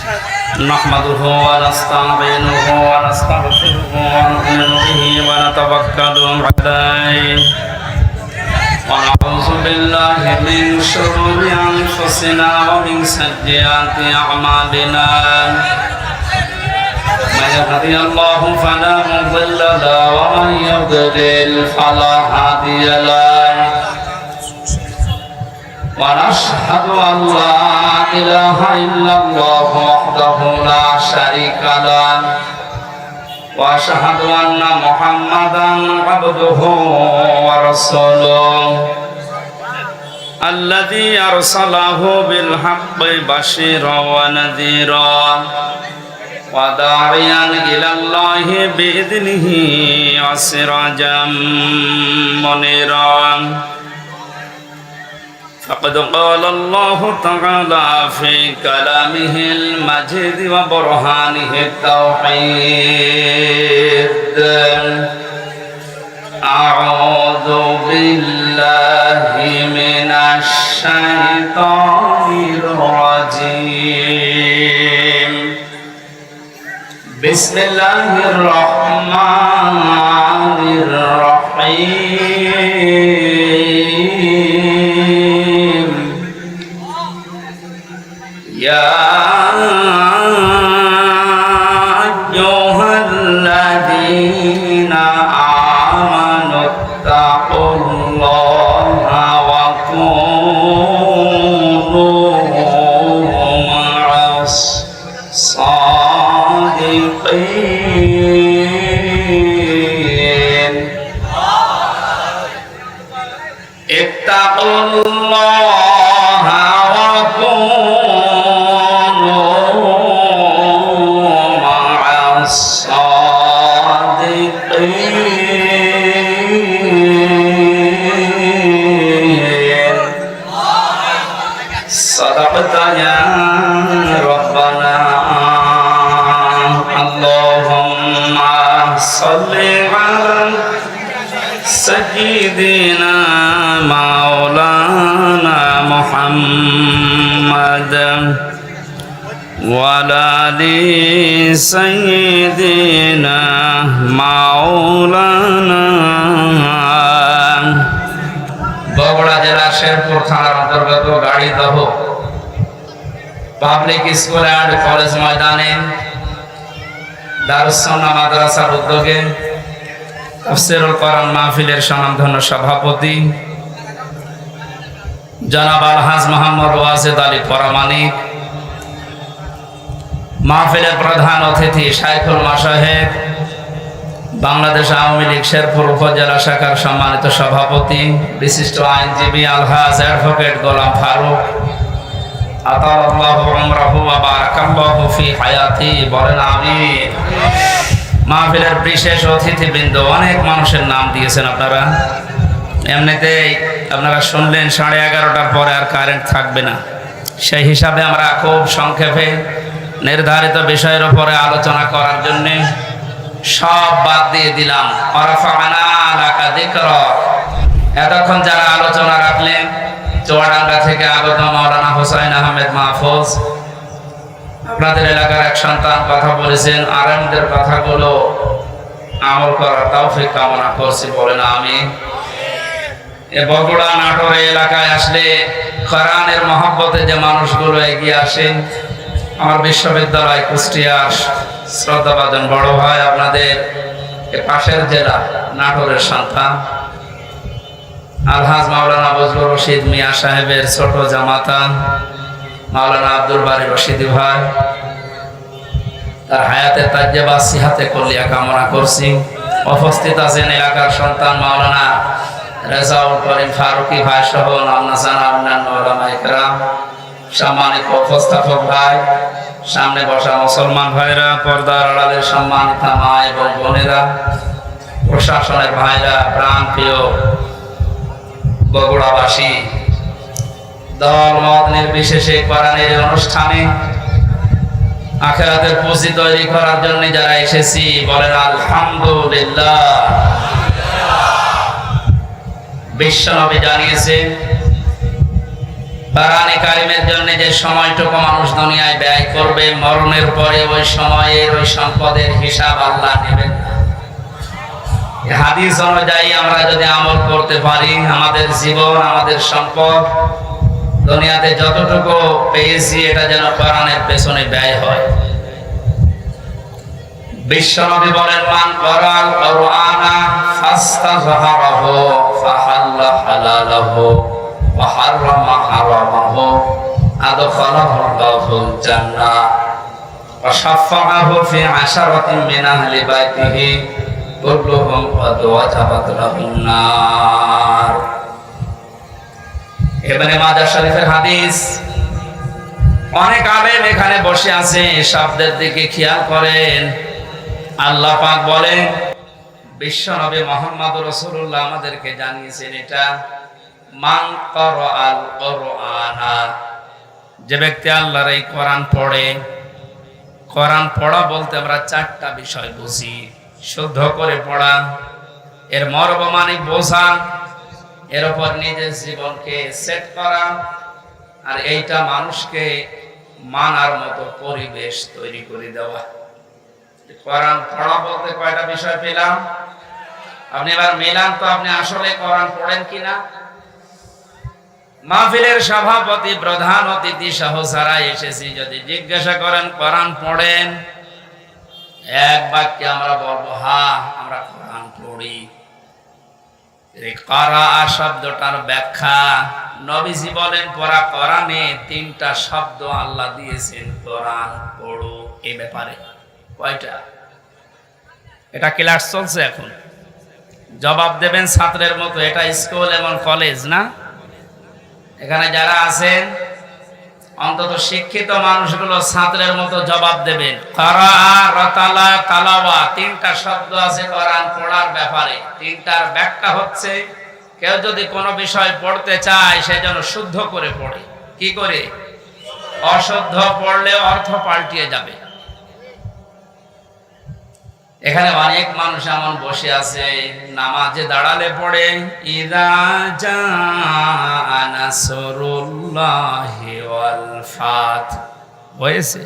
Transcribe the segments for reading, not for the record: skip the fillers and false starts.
نحمده ونستعينه ونستغفره ونؤمن به ونتوكل عليه ونعوذ بالله من شرور أنفسنا ومن سيئات أعمالنا من يهده الله فلا مضل له ومن يضلل فلا هادي له ونشهد أن لا إله إلا الله وحده لا شريك له وأشهد أن محمدا عبده ورسوله الذي أرسله بالحق بشيرا ونذيرا وداعيا إلى الله بإذنه وسراجا منيرا فقد قال الله تعالى في كلامه المجيد وبرهانه التوحيد أعوذ بالله من الشيطان الرجيم بسم الله الرحمن الرحيم يا أيها الذين آمنوا اتقوا الله وكونوا مع الصادقين اتقوا الله وكونوا مع الصادقين صدقت يا ربنا اللهم صل على سيدنا مولانا محمد وعلى آل سيدنا مولانا বগুড়া জেলা শেরপুর থানার অন্তর্গত Garidaha public school and college ময়দানে দারুস সুন্নাহ মাদ্রাসার উদ্যোগে তাফসীরুল কোরআন মাহফিলের স্বনামধন্য সভাপতি জনাব আলহাজ মোহাম্মদ ওয়াজেদ আলী পরামানিক, মাহফিলের প্রধান অতিথি শাইখুল মাশায়েখ, বাংলাদেশ আওয়ামী লীগ শেরপুর উপজেলা শাখার সম্মানিত সভাপতি বিশিষ্ট আইনজীবী আলহাজ অ্যাডভোকেট গোলাম ফারুক আতাল্লাহু উমরাহু ওয়া বারাকাল্লাহু ফি হায়াতি, বলেন আমিন। মাহফিলের বিশেষ অতিথিবৃন্দ, অনেক মানুষের নাম দিয়েছেন আপনারা, এমনিতেই আপনারা শুনলেন 11:30টার পরে আর কারেন্ট থাকবে না, সেই হিসাবে আমরা খুব সংক্ষেপে নির্ধারিত বিষয়ের উপরে আলোচনা করার জন্য সব বাদ দিয়ে দিলাম। ওয়ারাফা'না লাকা যিকরাক, এতক্ষণ যারা আলোচনা রাখলেন চুয়াডাঙ্গা থেকে আগত মাওলানা হোসাইন আহমেদ মাহফুজ, আপনাদের এলাকার এক সন্তান কথা বলেছেন, আরামদের কথাগুলো আমল করার তৌফিক কামনা করছি, বলেন আমিন। এ বগুড়া নাটোর এলাকায় আসলে কোরআনের মহব্বতে যে মানুষগুলো এগিয়ে আসে, আমার বিশ্ববিদ্যালয় কুষ্টিয়ার শ্রদ্ধাভাজন বড় ভাই, আপনাদের পাশের জেলা নাটোরের সন্তান আলহাজ মাওলানা বজলুর রশিদ মিয়া সাহেবের ছোট জামাতা মাওলানা আব্দুল বারী রশিদি ভাই, তার হায়াতে তাজ্জেবা সিহাতে কলিয়া কামনা করছি। উপস্থিত আছেন এলাকার সন্তান মাওলানা রেজাউল করিম ফারুকি ভাই সহ নামনা জানা অন্যান্য ওলামা ইকরাম, সম্মানিত উপস্থাপক ভাই, সামনে বসা মুসলমান ভাইরা, পর্দার আড়ালের সম্মানিত মা এবং বোনেরা, প্রশাসনের ভাইরা, প্রাণ প্রিয় বগুড়াবাসী, দল মত নির্বিশেষে কোরআনের অনুষ্ঠানে আখিরাতের পুঁজি তৈরি করার জন্য যারা এসেছি, বলেন আলহামদুলিল্লাহ। বিশ্বনবী জানিয়েছে কোরআনে কারিমের জন্য যে সময়টুকু মানুষ দুনিয়ায় ব্যয় করবে, মরণের পরে ওই সময়ের ওই সম্পদের হিসাব আল্লাহ নেবেন না। হাদিস অনুযায়ী আমরা যদি আমল করতে পারি, আমাদের জীবন, আমাদের সম্পদ, দুনিয়াতে যতটুকু পেয়েছি এটা যেন কোরআনের পেছনে ব্যয় হয়। বিশ্বনবী বলেন, মান করাল কোরআনা ফাস্তাযহারাহু ফাহাল্লা হালালাহু ওয়া হারামা হারামাহু আদখালাহু আল্লাহুল জান্নাহ ওয়া শাফাআহু ফি আশারাতিন মিন আহলি বাইতিহি কুল্লুহুম ক্বাদ ওয়াজাবাত লাহুন নার। ইবনে মাজাহ শরীফের হাদিস। অনেক আলেম এখানে বসে আছে, শব্দের দিকে খেয়াল করেন। আল্লাহ পাক বলেন, বিশ্বনবী মুহাম্মদ রাসূলুল্লাহ আমাদেরকে জানিয়েছেন এটা, মান ক্বারাআল কুরআনা, যে ব্যক্তি আল্লাহর এই কোরআন পড়ে। কোরআন পড়া বলতে আমরা চারটা বিষয় বুঝি। শুদ্ধ করে পড়া, এর মর্মমানি বোঝা, এর উপর নিজের জীবনকে সেট করা, আর এইটা মানুষকে মানার মতো পরিবেশ তৈরি করে দেওয়া। কোরআন পড়া বলতে কয়টা বিষয় পেলাম? আপনি এবার মেলান তো, আপনি আসলে কোরআন পড়েন কিনা। মাহফিলের সভাপতি, প্রধান অতিথি সহ যারা এসেছি, যদি জিজ্ঞাসা করেন কোরআন পড়েন, এক বাক্যে আমরা বলবো হ্যাঁ আমরা কোরআন পড়ি। কারা শব্দটার ব্যাখ্যা, নবীজি বলেন পড়া কোরআনে তিনটা শব্দ আল্লাহ দিয়েছেন, কোরআন পড়ো। এই ব্যাপারে কয়টা? এটা ক্লাস চলছে এখন, জবাব দেবেন ছাত্রের মতো। এটা স্কুল এবং কলেজ না। এখানে যারা আছেন অন্তত শিক্ষিত মানুষগুলো ছাত্রের মতো জবাব দেবেন। কারা, রাতালা, তালাওয়া, তিনটা শব্দ আছে কোরআন পড়ার ব্যাপারে। তিনটার ব্যাখ্যা হচ্ছে, কেউ যদি কোনো বিষয় পড়তে চায় সে যেন শুদ্ধ করে পড়ে। কি করে? অশুদ্ধ পড়লে অর্থ পাল্টিয়ে যাবে। এখানে অনেক মানুষ এমন বসে আছে, নামাজে দাঁড়ালে পড়ে ইযা জাআ নাসরুল্লাহি ওয়াল ফাত। হয়েছে?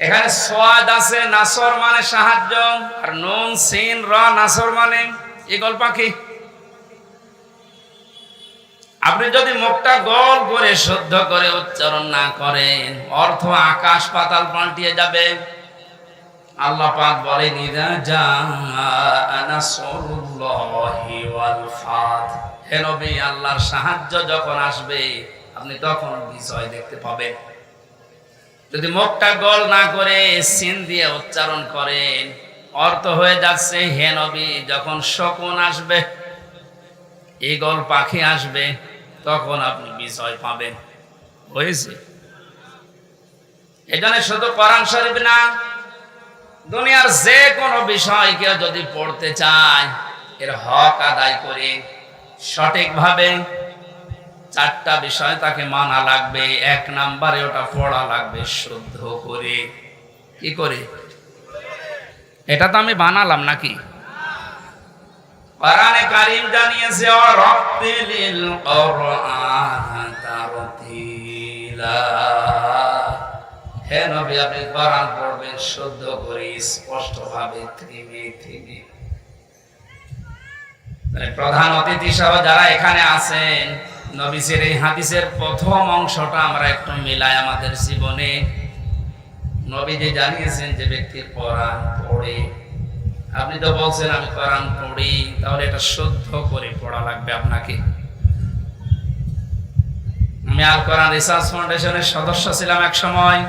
এখানে সোয়াদ আছে, নাসর মানে সাহায্য, আর নুন সিন র নাসর মানে ঈগল পাখি। আপনি যদি মুখটা গোল করে শুদ্ধ করে উচ্চারণ না করেন, অর্থ আকাশ পাতাল পাল্টিয়ে যাবে। আল্লাহ পাক বলেন ইযা জাআ নাসরুল্লাহি ওয়াল ফাত, হে নবী আল্লাহর সাহায্য যখন আসবে আপনি তখন বিজয় দেখতে পাবেন। যদি মুখটা গোল না করে সিন দিয়ে উচ্চারণ করেন, অর্থ হয়ে যাচ্ছে হে নবী যখন শকুন আসবে, ঈগল পাখি আসবে, তখন আপনি বিজয় পাবেন। হয়েছে? এখানে শুধু কোরআন শরীফ না, দুনিয়ার যে কোনো বিষয় কেউ যদি পড়তে চায়, এর হক আদায় করে সঠিকভাবে চারটা বিষয় তাকে মানা লাগবে। এক নম্বরে ওটা পড়া লাগবে শুদ্ধ করে। কি করে? এটা তো আমি বানালাম নাকি? কোরআনে কারীম জানিয়েছে ওয়ারাত্তিলিল কুরআন তারতিলা, হে নবী আপনি কোরআন পড়বেন শুদ্ধ করে, স্পষ্টভাবে, থেমে থেমে। প্রধান অতিথি সহ যারা এখানে আছেন, নবীর এই হাদিসের প্রথম অংশটা আমরা একটু মিলাই আমাদের জীবনে। নবীজি জানিয়েছেন যে ব্যক্তি কোরআন পড়ে, আপনি তো বলছেন আমি কোরআন পড়ি, তাহলে এটা শুদ্ধ করে পড়া লাগবে আপনাকে। আমি আল কোরআন রিসার্চ ফাউন্ডেশনের সদস্য ছিলাম এক সময়।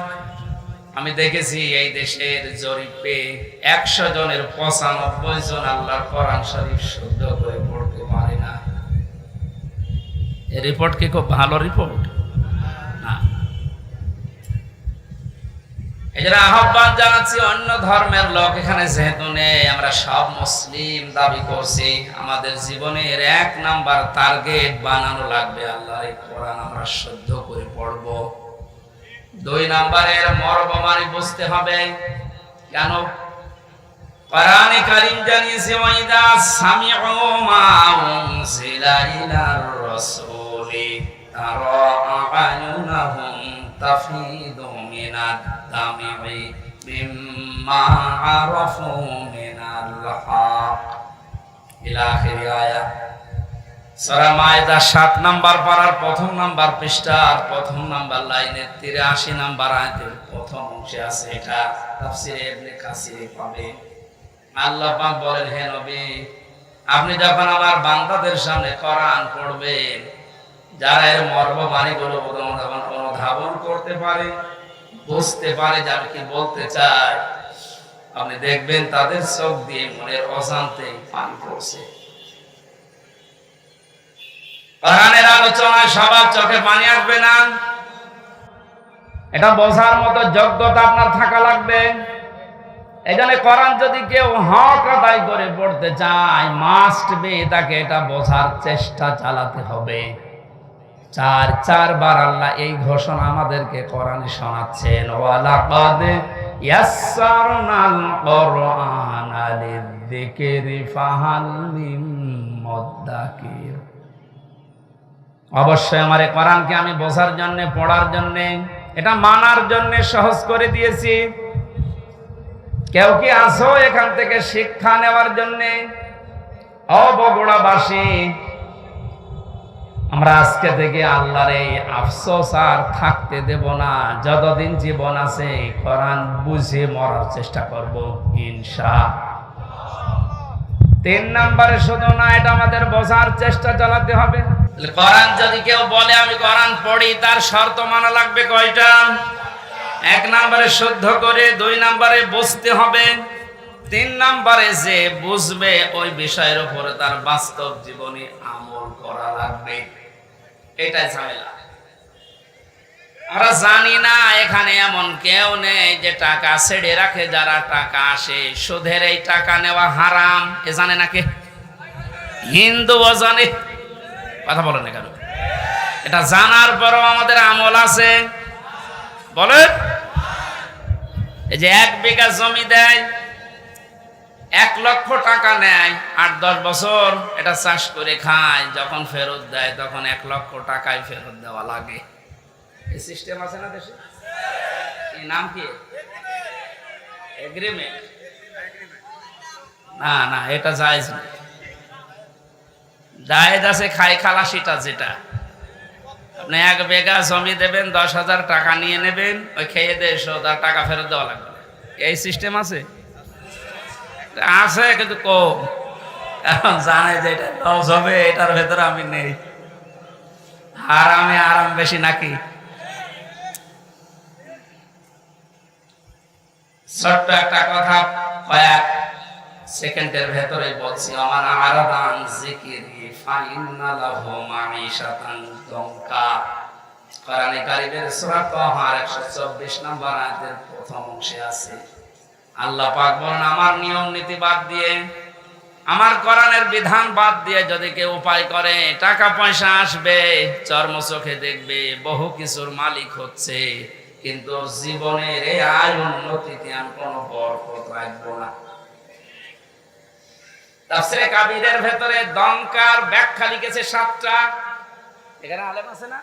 আমি দেখেছি এই দেশের জরিপে 100 জনের 95 জন আল্লাহর কোরআন শরীফ শুদ্ধ করে পড়তে পারে না। এই রিপোর্ট কি খুব ভালো রিপোর্ট? না। এজন্য আহ্বান জানাচ্ছি অন্য ধর্মের লোক এখানে যেহেতু নেই, আমরা সব মুসলিম দাবি করছি, আমাদের জীবনের 1 নাম্বার টার্গেট বানানো লাগবে আল্লাহর এই কোরআন আমরা শুদ্ধ করে পড়ব। 2 নাম্বারের মর্মমানি বুঝতে হবে। কেন? কোরআনে কারীম জানিয়েছে ওয়াইদা সামিউ মা উনজিলা ইলার রাসূলি তারা আ'য়ুনাহুম তাফিদু মিনাদ দামি মিম্মা আরাফু মিনাল হক ইলা আখির আয়াত। সূরা মায়েদা 7 নাম্বার পারার প্রথম নাম্বার পৃষ্ঠার প্রথম নাম্বার লাইনের 83 নাম্বার আয়াতের প্রথম অংশে আছে। এটা তাফসীরে ইবনে কাসিরে পাবে। আল্লাহ পাক বলেন, হে নবী, আপনি যখন আমার বান্দাদের সামনে কোরআন পড়বেন, যারা এর মর্মবাণীগুলো অনুধাবন করতে পারে, বুঝতে পারে যে আমি কি বলতে চাই, আপনি দেখবেন তাদের চোখ দিয়ে মনের অজান্তে পানি পড়ছে। কোরআনের আলোচনায় সবার চোখে পানি আসবে না, এটা বোঝার মতো যোগ্যতা আপনার থাকা লাগবে। এই জন্য কোরআন যদি কেউ হক আদায় করে পড়তে চায়, মাস্ট বি তাকে এটা বোঝার চেষ্টা চালাতে হবে। চারবার আল্লাহ এই ঘোষণা আমাদেরকে কোরআনে শোনাচ্ছেন, ওয়ালাকাদ ইয়াসসারনাল কুরআনা লিযিকরি ফাহাল মিন মুদ্দাকির। অবশ্যই আমার এই কোরআনকে আমি বোঝার জন্য, পড়ার জন্য, এটা মানার জন্য সহজ করে দিয়েছি। কেউ কি আসো এখান থেকে শিক্ষা নেওয়ার জন্য? বগুড়াবাসী, আমরা আজকে থেকে আল্লাহর এই আফসোস আর থাকতে দেব না। যতদিন জীবন আছে কোরআন বুঝে মরার চেষ্টা করব ইনশাআল্লাহ। 3 নম্বরে শুধু না, এটা আমাদের বোঝার চেষ্টা চালাতে হবে। কোরআন যদি কেউ বলে আমি কোরআন পড়ি, তার শর্ত মানা লাগবে কয়টা? 1 নম্বরে শুদ্ধ করে, 2 নম্বরে বুঝতে হবে, 3 নম্বরে যে বুঝবে ওই বিষয়ের উপরে তার বাস্তব জীবনে আমল করা লাগবে। এটাই ঝামেলা। আমরা জানি না এখানে এমন কেউ নেই যে টাকা ছেড়ে রাখে। যারা টাকা আসে, সুদের এই টাকা নেওয়া হারাম, এ জানে না কে? হিন্দুও জানে। কথা বলেন না কেন? এটা জানার পরও আমাদের আমল আছে। বলেন, এই যে 1 বিঘা জমি দেয়, 1 লক্ষ টাকা নেয়, 8-10 বছর এটা চাষ করে খায়, যখন ফেরত দেয় তখন 1 লক্ষ টাকায় ফেরত দেওয়া লাগে। এই সিস্টেম আছে না দেশে? এই নাম কি? এগ্রিমেন্ট। না না, এটা জায়েজ না। জায়েজ আছে খাই খালাসিটা, যেটা আপনি 1 বিঘা জমি দেবেন, 10,000 টাকা নিয়ে নেবেন, ওই খেয়ে দিয়ে 1,000 টাকা ফেরত দেওয়া লাগবে। এই সিস্টেম আছে? আছে, কিন্তু কম। এখন জানে যে এটা লস হবে, এটার ভেতরে আমি নেই। আরামে আরাম বেশি নাকি? ছোট্ট একটা কথা কয়েক সেকেন্ডের ভেতরে বলছি। আমার আরাদান যিকরি ফাইন্না লাহু মাঈশাতান দঙ্কা। কোরআনে কারীমের সূরা তাহা 124 নম্বর আয়াতের প্রথম অংশে আছে। আল্লাহ পাক বলেন, আমার নিয়ম নীতি বাদ দিয়ে, আমার কোরআনের বিধান বাদ দিয়ে যদি কেউ উপায় করে, টাকা পয়সা আসবে, চর্ম চোখে দেখবে, বহু কিছুর মালিক হচ্ছে, কিন্তু জীবনের এই আয় উন্নতিতে আমি কোনো বরকত রাখবো না। তাফসীরে কাবীরের ভেতরে দঙ্কার ব্যাখ্যা লিখেছে 7টা। এখানে আলেম আছে না?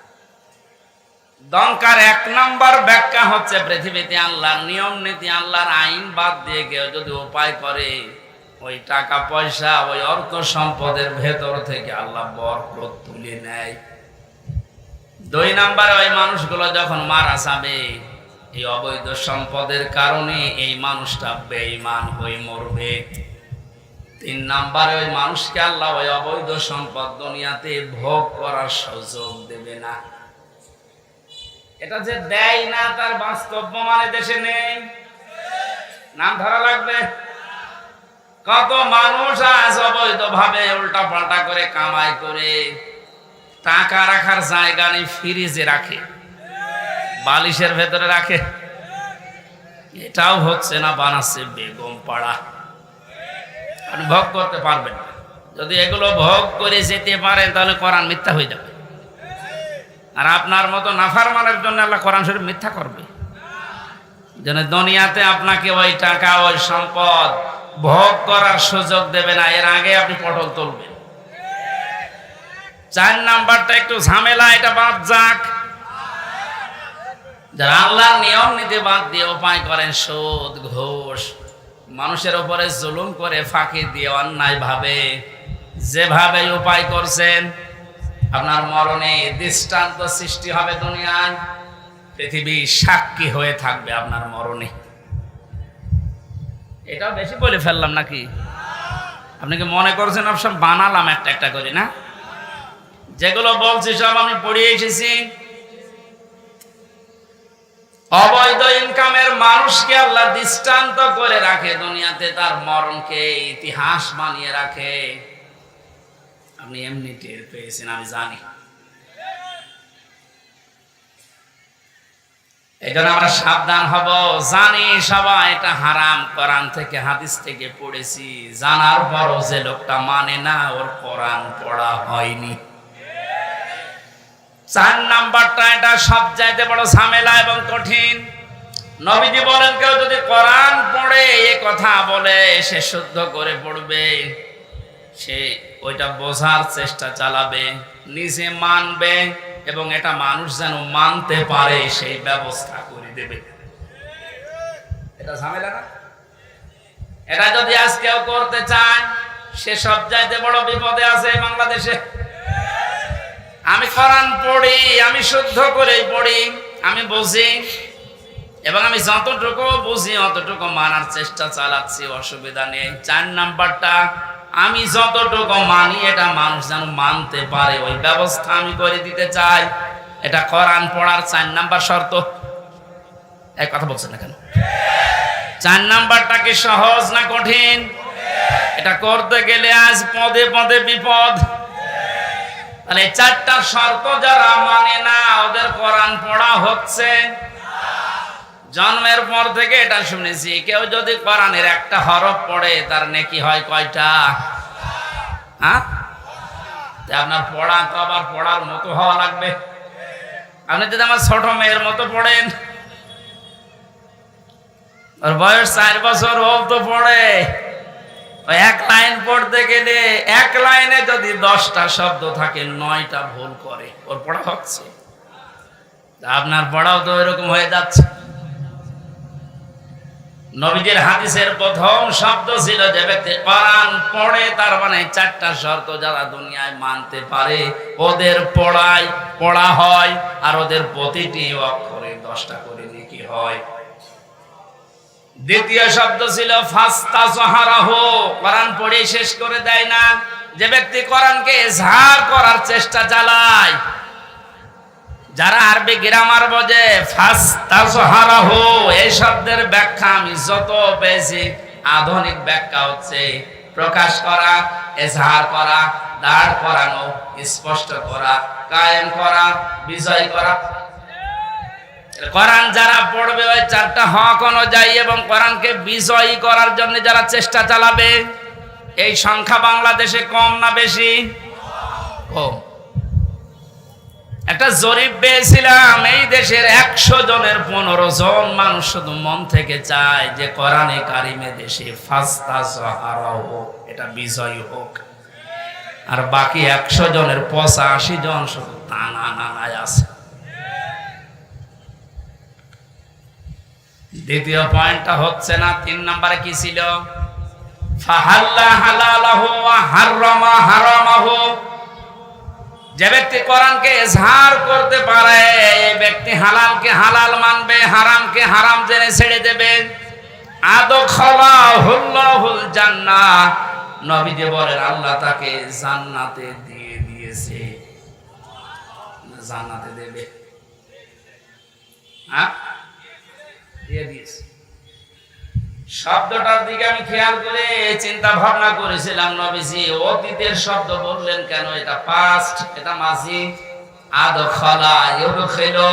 দঙ্কার 1 নম্বর ব্যাখ্যা হচ্ছে, পৃথিবীতে আল্লাহর নিয়ম নীতি, আল্লাহর আইন বাদ দিয়ে কেউ যদি উপায় করে, ওই টাকা পয়সা, ওই অর্থ সম্পদের ভেতর থেকে আল্লাহ বরকত তুলে নেয়। 2 নম্বরে, ওই মানুষগুলো যখন মারা যাবে, এই অবৈধ সম্পদের কারণে এই মানুষটা বেঈমান হয়ে মরবে। 3 নম্বরে, ওই মানুষকে আল্লাহ ওই অবৈধ সম্পদ দুনিয়াতে ভোগ করার সুযোগ দেবে না। এটা যে দেয় না, তার বাস্তব প্রমাণে দেশে নেই। নাম ধরা লাগবে। কত মানুষ আজ অবৈধ ভাবে উল্টা পাল্টা করে কামাই করে টাকা রাখার জায়গা নেই, ফ্রিজে রাখে, বালিশের ভেতরে রাখে। এটাও হচ্ছে না, বানাচ্ছে বেগম পাড়া। আপনি ভোগ করতে পারবেন না। যদি এগুলো ভোগ করে যেতে পারেন, তাহলে কোরআন মিথ্যা হয়ে যাবে। আর আপনার মতো নাফরমানের জন্য আল্লাহ কোরআন শরীফ মিথ্যা করবে? যেন দুনিয়াতে আপনাকে ওই টাকা, ওই সম্পদ ভোগ করার সুযোগ দেবে না, এর আগে আপনি পটল তুলবেন। 4 নাম্বারটা একটু ঝামেলা, এটা বাদ যাক। যারা আল্লাহর নিয়ম নীতি বাদ দিয়ে উপায় করেন সুদ ঘুষ, মানুষের উপরে জুলুম করে ফাঁকি দিয়ে অন্যায় ভাবে যেভাবে উপায় করছেন, আপনার মরণে দৃষ্টান্ত সৃষ্টি হবে দুনিয়ায়, পৃথিবী সাক্ষী হয়ে থাকবে আপনার মরণে। এটাও বেশি বলে ফেললাম নাকি? আপনি কি মনে করছেন সব বানালাম একটা একটা করে? না, যেগুলো বলছি সব আমি পড়িয়ে এসেছি। অবৈধ ইনকামের মানুষকে আল্লাহ দৃষ্টান্ত করে রাখে দুনিয়াতে, তার মরণকে ইতিহাস বানিয়ে রাখে। আপনি এমনি টের পেয়েছেন, আমি জানি। এই জন্য আমরা সাবধান হব। জানি সবাই এটা হারাম, কোরআন থেকে হাদিস থেকে পড়েছি, জানার পরও যে লোকটা মানে না, ওর কোরআন পড়া হয়নি। 4 নাম্বারটা, এটা সবচাইতে বড় ঝামেলা এবং কঠিন। নবীজি বলেন, কেউ যদি কোরআন পড়ে এ কথা বলে, সে শুদ্ধ করে পড়বে, সে ওইটা বোঝার চেষ্টা চালাবে, নিজে মানবে, এবং এটা মানুষ যেন মানতে পারে সেই ব্যবস্থা করে দেবে। এটা ঝামেলা না? এটা যদি আজ কেউ করতে চায়, সে সবচাইতে বড় বিপদে আছে বাংলাদেশে। আমি কোরআন পড়ি, আমি শুদ্ধ করে পড়ি, আমি বুঝি, এবং আমি যতটুকু বুঝি অতটুকু মানার চেষ্টা চালাচ্ছি, অসুবিধা নেই। 4 নাম্বারটা, আমি যতটুকু মানি এটা মানুষ যেন মানতে পারে, ওই ব্যবস্থা আমি করে দিতে চাই। এটা কোরআন পড়ার 4 নাম্বার শর্ত। এক কথা বলছেন না কেন? 4 নাম্বারটা কি সহজ না কঠিন? এটা করতে গেলে আজ পদে পদে বিপদ। তাহলে 4টা শর্ত যারা মানে না, ওদের কোরআন পড়া হচ্ছে। জন্মের পর থেকে এটা শুনেছি, কেউ যদি কোরআনের একটা হরফ পড়ে, তার নেকি হয় কয়টা? আপনার পড়া তো আবার পড়ার মতো হওয়া লাগবে। আপনি যদি আমার ছোট মেয়ের মতো পড়েন, ওর বয়স 4 বছর, ও তো পড়ে, ওই 1 লাইন পড়তে গেলে 1 লাইনে যদি 10টা শব্দ থাকে, 9টা ভুল করে, ওর পড়া হচ্ছে। আপনার পড়াও তো এরকম হয়ে যাচ্ছে। নবীজির হাদিসের প্রথম শব্দ ছিল, যে ব্যক্তি কোরআন পড়ে, তার মানে 4টা শর্ত যারা দুনিয়ায় মানতে পারে, ওদের পড়া হয়, আর ওদের প্রতিটি অক্ষরে 10টা করে নেকি হয়। দ্বিতীয় শব্দ ছিল ফাস্তাজহারাহু, কোরআন পড়ে শেষ করে দেয় না। যে ব্যক্তি কোরআনকে ইজহার করার চেষ্টা চালায়, যারা আরবি গ্রামার বোঝে, ফাস্তাজহারাহু এই শব্দের ব্যাখ্যা আমি যত পেয়েছি, আধুনিক ব্যাখ্যা হচ্ছে প্রকাশ করা, ইজহার করা, দাঁড় করানো, স্পষ্ট করা, কায়েম করা, বিজয় করা। কোরআন যারা পড়বে ওই 4টা হক অনুযায়ী এবং কোরআনকে বিজয়ী করার জন্য যারা চেষ্টা চালাবে, এই সংখ্যা বাংলাদেশে কম না বেশি? কম। একটা জরিপ পেয়েছিলাম, এই দেশের 100 জনের 15 জন মানুষ শুধু মন থেকে চায় যে কোরআনে কারিমে দেশে ফাস্তাজহারাহু এটা বিজয়ী হোক, আর বাকি 100 জনের 85 জন শুধু টানা নানায় আছে। দ্বিতীয় পয়েন্টটা হচ্ছে না। 3 নম্বরে কি ছিল? ফাহাল্লা হালালাহু ওয়া হাররামা হারামাহু। যে ব্যক্তি কোরআনকে ইজহার করতে পারে, এই ব্যক্তি হালালকে হালাল মানবে, হারামকে হারাম জেনে ছেড়ে দেবে। আদখালাহুল্লাহুল জান্নাহ, নবীজি বলেন আল্লাহ তাকে জান্নাতে দিয়ে দিয়েছে, জান্নাতে দেবে। দিয়ে দিয়েছে। শব্দটার দিকে আমি খেয়াল করে চিন্তা ভাবনা করেছিলাম, নবীজি অতীতের শব্দ বললেন কেন? এটা পাস্ট, এটা মাজি। আদখালা ইউদখিলু,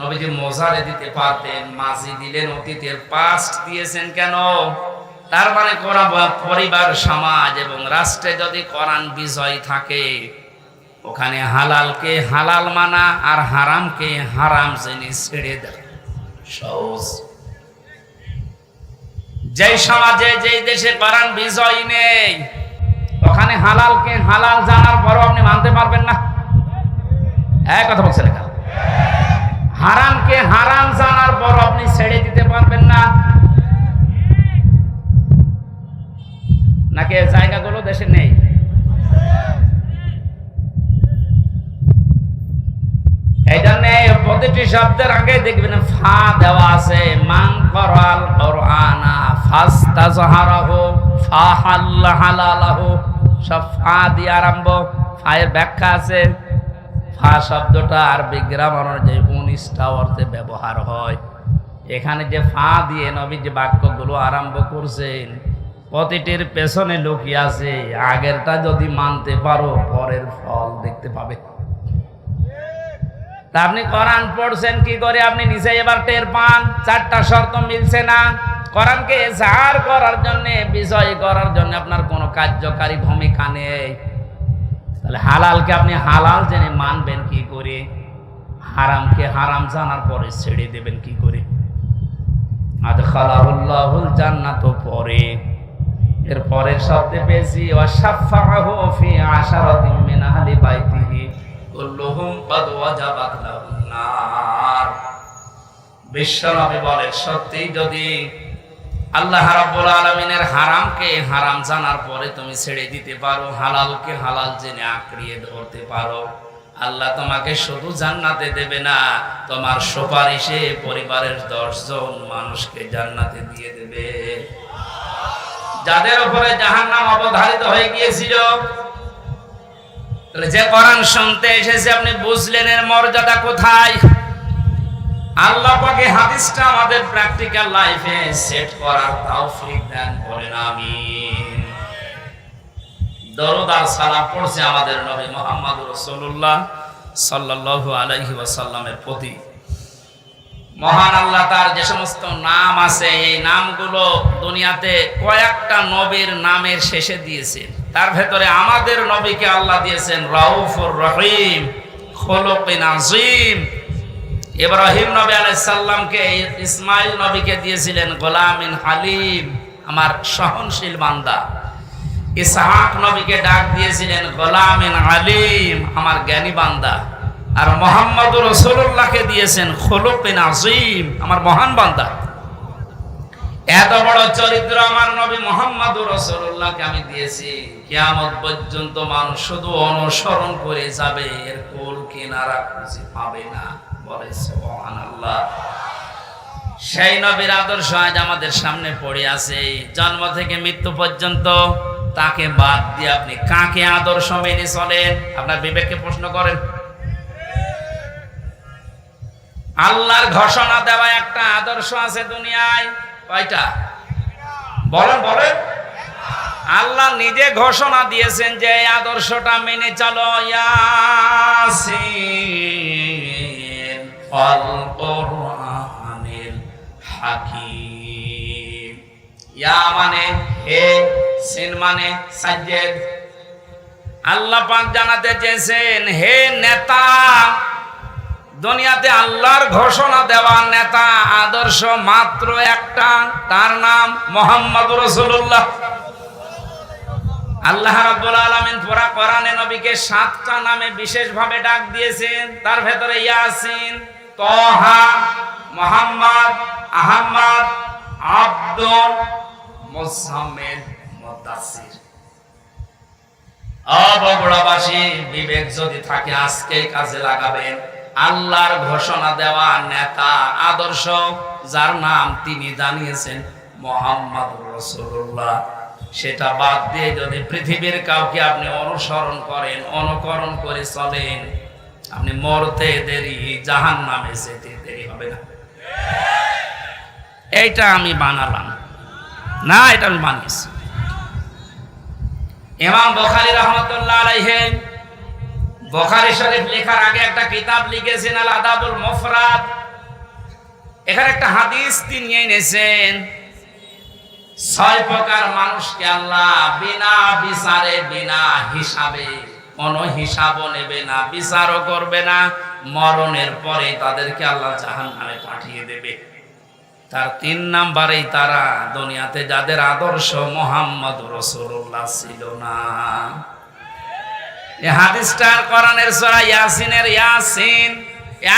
নবীজি মোজারে দিতে পারতেন, মাজি দিলেন, অতীতের পাস্ট দিয়েছেন কেন? তার মানে পরিবার, সমাজ এবং রাষ্ট্রে যদি কোরআন বিজয় থাকে, ওখানে হালালকে হালাল মানা আর হারামকে হারাম জেনে ছেড়ে দেয় সহজ। যেই সমাজে যেই দেশে কোরআন বিজয় নেই, ওখানে হালালকে হালাল জানার পরও আপনি মানতে পারবেন না। এক কথা বলছেন, হারামকে হারাম জানার পর আপনি ছেড়ে দিতে পারবেন না। নাকি জায়গাগুলো দেশে নেই? এই জন্য প্রতিটি শব্দের আগে দেখবেন ফা দেওয়া আছে। মান করাল কোরআনা ফাস্তাজহারাহু ফাহাল্লাহালাহু, সব ফা দিয়ে আরম্ভ। ফায়ের ব্যাখ্যা আছে। ফা শব্দটা আরবি গ্রামার অনুযায়ী 19টা অর্থে ব্যবহার হয়। এখানে যে ফা দিয়ে নবী যে বাক্যগুলো আরম্ভ করছেন, প্রতিটির পেছনে লুকিয়ে আছে আগেরটা যদি মানতে পারো পরের ফল দেখতে পাবে। তা আপনি কোরআন পড়ছেন কি করে? আপনি নিজে এবার টের পান 4টা শর্ত মিলছে না। কোরআনকে এজাহার করার জন্য, বিজয় করার জন্য আপনার কোনো কার্যকারী ভূমিকা নেই। তাহলে হালালকে আপনি হালাল জেনে মানবেন কি করে? হারামকে হারাম জানার পরে ছেড়ে দেবেন কি করে? আদখালাহুল্লাহুল জান্নাত পরে, এর পরের শব্দে পেয়েছি ওয়াশাফাহু ফি আশারাতিন মিন আহলি বাইতিহি কুল্লুহুম ক্বাদ ওয়াজাবাত লাহুন নার। বিশ্বনবী বলেন, সত্যি যদি আল্লাহ রাব্বুল আলামিনের হারামকে হারাম জানার পরে তুমি ছেড়ে দিতে পারো, হালালকে হালাল জেনে আঁকড়িয়ে ধরতে পারো, আল্লাহ তোমাকে শুধু জান্নাতে দেবে না, তোমার সুপারিশে পরিবারের 10 জন মানুষকে জান্নাতে দিয়ে দেবে। যাদের উপরে জাহান্নাম অবধারিত হয়ে গিয়েছিল, তাহলে যে কোরআন শুনতে এসেছে আপনি বুঝলেন এর মর্যাদা কোথায়? আল্লাহ পাকে হাদিসটা আমাদের প্র্যাকটিক্যাল লাইফে সেট করার তৌফিক দান করেন, আমিন। দরুদ আর সালাম পড়ছে আমাদের নবী মুহাম্মদ রাসূলুল্লাহ সাল্লাল্লাহু আলাইহি ওয়াসাল্লামের প্রতি। মহান আল্লাহ তার যে সমস্ত নাম আছে, এই নামগুলো দুনিয়াতে কয়েকটা নবীর নামের শেষে দিয়েছেন। তার ভেতরে আমাদের নবীকে আল্লাহ দিয়েছেন রাউফুর রহিম, খুলুকিন আযীম। ইব্রাহিম নবী আলাইহিস সালামকে ইসমাইল নবীকে দিয়েছিলেন গোলামিন হালিম, আমার সহনশীল বান্দা। ইসহাক নবীকে ডাক দিয়েছিলেন গোলামিন আলিম, আমার জ্ঞানী বান্দা। আর মুহাম্মদুর রাসূলুল্লাহকে দিয়েছেন খুলুকিন আযীম, আমার মহান বান্দা। এত বড় চরিত্র আমার নবী মুহাম্মদুর রাসূলুল্লাহকে আমি দিয়েছি, কিয়ামত পর্যন্ত মানুষ শুধু অনুসরণ করে যাবে, এর কুল কিনারা খুঁজে পাবে না। বলে সুবহানাল্লাহ। সেই নবীর আদর্শ আজ আমাদের সামনে পড়ে আছে। জন্ম থেকে মৃত্যু পর্যন্ত তাকে বাদ দিয়ে আপনি কাকে আদর্শ মেনে চলেন? আপনার বিবেককে প্রশ্ন করেন। আল্লাহর ঘোষণা দেওয়া একটা আদর্শ আছে দুনিয়ায়, কয়টা? বলেন বলেন। আল্লাহ নিজে ঘোষণা দিয়েছেন যে এই আদর্শটা মেনে চলো। ইয়াসিন ওয়াল কুরআনিল হাকীম। ইয়া মানে হে, সিন মানে সাজ্জেদ। আল্লাহ পাক জানাতে চেয়েছেন, হে নেতা, দুনিয়াতে আল্লাহর ঘোষণা দেওয়া নেতা আদর্শ মাত্র একটা, তার নাম মুহাম্মদুর রাসূলুল্লাহ। আল্লাহ রাব্বুল আলামিন পুরা কোরআনে নবীকে 7টা নামে বিশেষভাবে ডাক দিয়েছেন। তার ভেতরে ইয়াসিন, তাহা, মুহাম্মদ, আহমদ, আব্দুল, মুজাম্মিল, মুদাসসির। বগুড়াবাসী, বিবেক যদি থাকে আজকে কাজে লাগাবেন। আল্লাহর ঘোষণা দেওয়া নেতা আদর্শ যার নাম তিনি জানিয়েছেন মুহাম্মদুর রাসূলুল্লাহ, সেটা বাদ দিয়ে যদি পৃথিবীর কাউকে আপনি অনুসরণ করেন, অনুকরণ করে চলেন, আপনি মরতে দেরি, জাহান্নামে যেতে দেরি হবে না। এইটা আমি বানালাম না, এটা আমি বানিয়েছি। ইমাম বুখারী রাহমাতুল্লাহ আলাইহি বুখারী শরীফ লেখার আগে একটা কিতাব লিখেছেন আল আদাবুল মুফরাদ। এখানে একটা হাদিস তিনি এনেছেন, 6 প্রকার মানুষকে আল্লাহ বিনা বিচারে, বিনা হিসাবে, কোনো হিসাবও নেবে না, বিচারও করবে না, মরণের পরে তাদেরকে আল্লাহ জাহান্নামে পাঠিয়ে দেবে। তার 3 নাম্বারেই তারা দুনিয়াতে যাদের আদর্শ মুহাম্মদ রাসূলুল্লাহ ছিল না। এই হাদিসটার কোরআনের সূরা ইয়াসিনের ইয়াসিন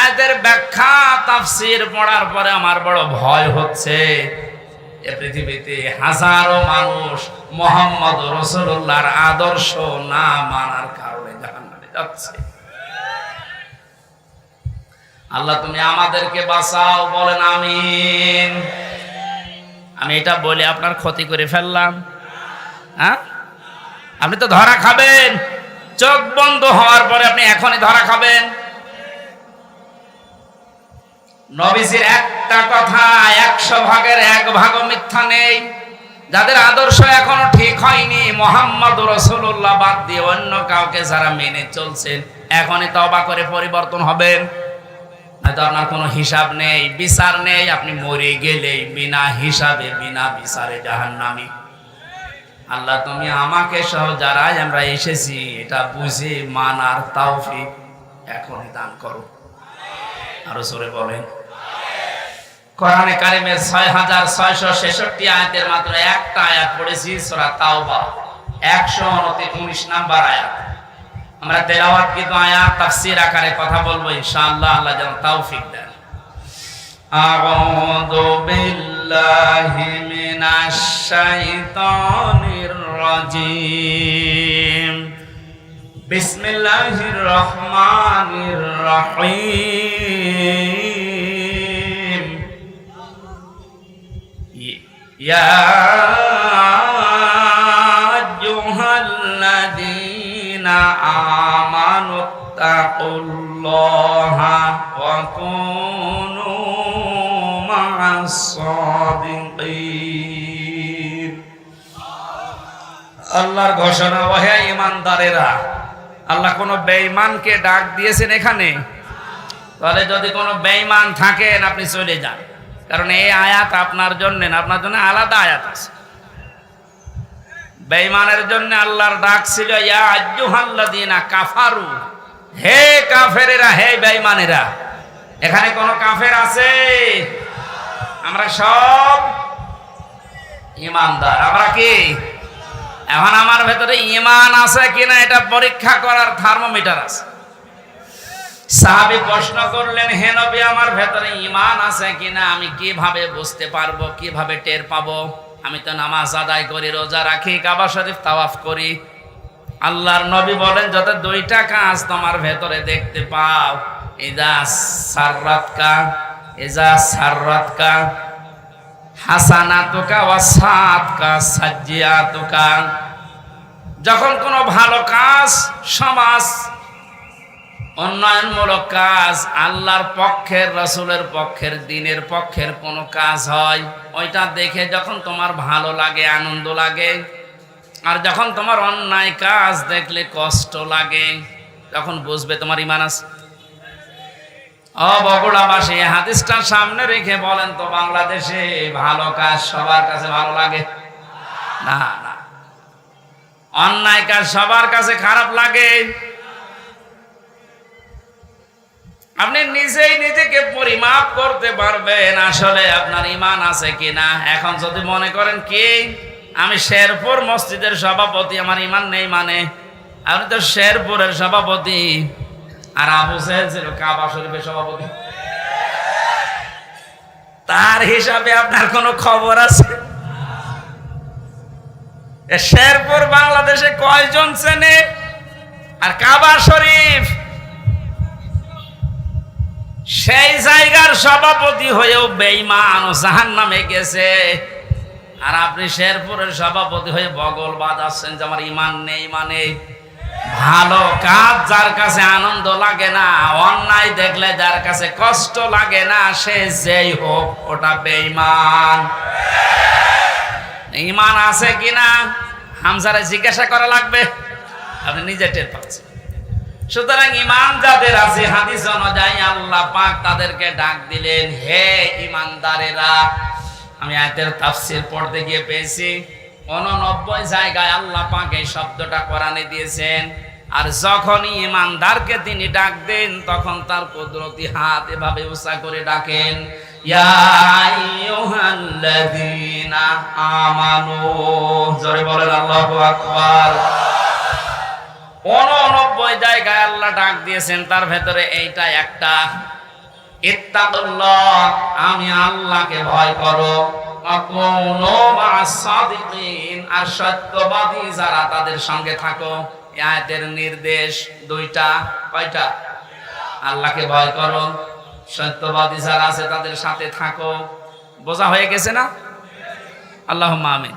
এদের ব্যাখ্যা তাফসীর পড়ার পরে আমার বড় ভয় হচ্ছে। এই পৃথিবীতে হাজারো মানুষ মুহাম্মদ রাসূলুল্লাহর আদর্শ না মানার কারণে জাহান্নামে যাচ্ছে। আল্লাহ তুমি আমাদেরকে বাঁচাও, বলেন আমিন। আমি এটা বলে আপনার ক্ষতি করে ফেললাম? হ্যাঁ, আপনি তো ধরা খাবেন। চোখ বন্ধ হওয়ার পরে আপনি এখনই ধরা খাবেন। নবীজির একটা কথা 100 ভাগের 1 ভাগও মিথ্যা নেই। যাদের আদর্শ এখনো ঠিক হয়নি, মুহাম্মদ রাসূলুল্লাহ বাদ দিয়ে অন্য কাউকে যারা মেনে চলছেন, এখনই তওবা করে পরিবর্তন হবেন। নয়তো আপনার কোনো হিসাব নেই, বিচার নেই। আপনি মরে গেলেই বিনা হিসাবে বিনা বিচারে জাহান্নামী। আল্লাহ তুমি আমাকে সহ যারাই আমরা এসেছি এটা বুঝে মানার তৌফিক এখনই দান করো। আরো জোরে বলেন। কোরআনে কারিমের 6666 আয়াতের মাত্র একটা আয়াত পড়েছি, সূরা তাওবা 119 নাম্বার আয়াত। আমরা তেলাওয়াত কিন্তু আয়াত তাফসীর আকারে কথা বলবো ইনশাআল্লাহ। আল্লাহ যেন তৌফিক দেন। আউযু বিল্লাহি মিনাশ শাইতানির রাজীম। বিসমিল্লাহির রহমানির রহিম। ইয়া আইয়ুহাল্লাযীনা আমানুত্তাকুল্লাহা ওয়া কুনু মা'আস সাদিকিন। আল্লাহর ঘোষণা, ওহে ঈমানদারেরা। আল্লাহ কোন বেঈমানকে ডাক দিয়েছেন এখানে? তাহলে যদি কোনো বেঈমান থাকেন আপনি চলে যান, কারণ এই আয়াত আপনার জন্য না, আপনার জন্য আলাদা আয়াত আছে। বেঈমানের জন্য আল্লাহর ডাক ছিল ইয়া আইয়ুহাল্লাযীনা কাফারু, হে কাফেরেরা, হে বেঈমানেরা। এখানে কোন কাফের আছে? আমরা সব ঈমানদার। আমরা কি? এখন আমার ভেতরে ঈমান আছে কিনা এটা পরীক্ষা করার থার্মোমিটার আছে। সাহাবী প্রশ্ন করলেন, হে নবী আমার ভেতরে ঈমান আছে কিনা আমি কিভাবে বুঝতে পারবো, কিভাবে টের পাবো? আমি তো নামাজ আদায় করি, রোজা রাখি, কাবা শরীফ তাওয়াফ করি। আল্লাহর নবী বলেন, যত 2টা কাজ তোমার ভেতরে দেখতে পাও, ইজা সাররাতকা হাসানাতুকা ওয়া সাআতকা সাজ্জিয়াতুকা। যখন কোনো ভালো কাজ, সমাজ উন্নয়নমূলক কাজ, আল্লাহর পক্ষের, রাসূলের পক্ষের, দ্বীনের পক্ষের কোনো কাজ হয়, ওইটা দেখে যখন তোমার ভালো লাগে, আনন্দ লাগে, আর যখন তোমার অন্যায় কাজ দেখলে কষ্ট লাগে, তখন বুঝবে তোমার ঈমান আছে। ও বগুড়াবাসী, হাদিসটা সামনে রেখে বলেন তো, বাংলাদেশে ভালো কাজ সবার কাছে ভালো লাগে? না না, অন্যায় কাজ সবার কাছে খারাপ লাগে। আপনি নিজেই নিজেকে পরিমাপ করতে পারবেন আসলে আপনার ঈমান আছে কিনা। এখন যদি মনে করেন কি আমি শেরপুর মসজিদের সভাপতি, আমার ঈমান নেই, মানে আপনি তো শেরপুরের সভাপতি, আর আবু সাহেব ছিল কাবা শরীফের সভাপতি। তার হিসাবে আপনার কোনো খবর আছে? শেরপুর বাংলাদেশে কয়জন চেনে? আর কাবা শরীফ সেই জায়গার সভাপতি হয়েও বেঈমান ও জাহান্নামে গেছে, আর আপনি শেরপুরের সভাপতি হয়ে বগল বাজাচ্ছেন যে আমার ঈমান নেই। মানে ভালো কাজ যার কাছে আনন্দ লাগে না, অন্যায় দেখলে যার কাছে কষ্ট লাগে না, সে যেই হোক ওটা বেঈমান। ঈমান আছে কিনা হামজারে জিজ্ঞাসা করা লাগবে, আপনি নিজে টের পাচ্ছেন। সুতরাং ঈমান যাদের আছে, হাদিস অনুযায়ী আল্লাহ পাক তাদেরকে ডাক দিলেন, হে ঈমানদারেরা। আমি আয়াতের তাফসীর পড়তে গিয়ে পেয়েছি 89 জায়গায় আল্লাহ পাক এই শব্দটা কোরআনে দিয়েছেন। আর যখনই ইমানদারকে তিনি ডাক দেন তখন তার কুদরতি হাত এভাবে উঁচা করে ডাকেন, ইয়া আইয়ুহাল্লাযীনা আমানু। জোরে বলেন আল্লাহু আকবার। 89 জায়গায় আল্লাহ ডাক দিয়েছেন, তার ভেতরে এইটা একটা, ইত্তাকুল্লাহ, আমি আল্লাহকে ভয় করো, ওয়াকুনু মা'আস সাদিকিন, আর সত্যবাদী যারা তাদের সঙ্গে থাকো। এই আয়াতের নির্দেশ দুইটা, কয়টা? আল্লাহকে ভয় করো, সত্যবাদী যারা আছে তাদের সাথে থাকো। বোঝা হয়ে গেছে না? আল্লাহুম্মা আমিন।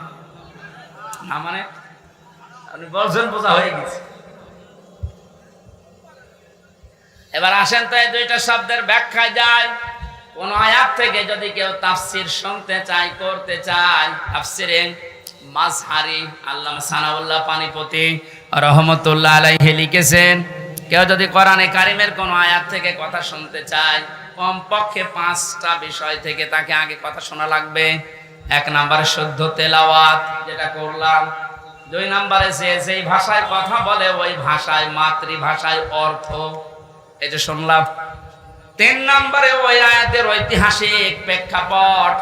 না মানে আপনি বলছেন বোঝা হয়ে গেছে। এবার আসেন তো এই দুইটা শব্দের ব্যাখ্যায় যায়। কোন আয়াত থেকে যদি কেউ তাফসীর শুনতে চায়, করতে চায়, তাফসীরে মাজহারি আল্লামা সানাউল্লাহ পানিপতি রহমতুল্লাহ আলাইহি লিখেছেন, কেউ যদি কোরআনে কারিমের কোন আয়াত থেকে কথা শুনতে চায়, কমপক্ষে 5টা বিষয় থেকে তাকে আগে কথা শোনা লাগবে। 1 নম্বরে শুদ্ধ তেলাওয়াত, যেটা করলাম। 2 নম্বরে যেই ভাষায় কথা বলে ওই ভাষায়, মাতৃভাষায় অর্থ, এই যে শুনলাম। 3 নম্বরে ওই আয়াতের ঐতিহাসিক প্রেক্ষাপট,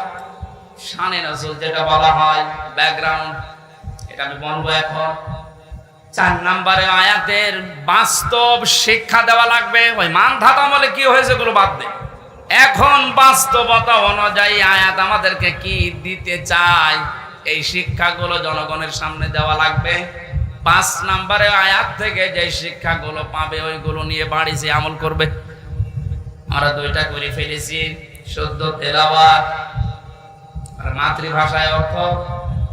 শানে নজুল যেটা বলা হয়, ব্যাকগ্রাউন্ড, এটা আমি বলবো এখন। 4 নম্বরে আয়াতের বাস্তব শিক্ষা দেওয়া লাগবে। ওই মানধাত আমলে কি হয়েছে গুলো বাদ দে, এখন বাস্তবতা অনুযায়ী আয়াত আমাদেরকে কি দিতে চায়, এই শিক্ষাগুলো জনগণের সামনে দেওয়া লাগবে। 5 নম্বরে আয়াত থেকে যে শিক্ষাগুলো পাবে ওইগুলো নিয়ে বাড়ি যে আমল করবে। আমরা 2টা করে ফেলেছি, শুদ্ধ তেলাওয়াত আর মাতৃভাষায় অর্থ।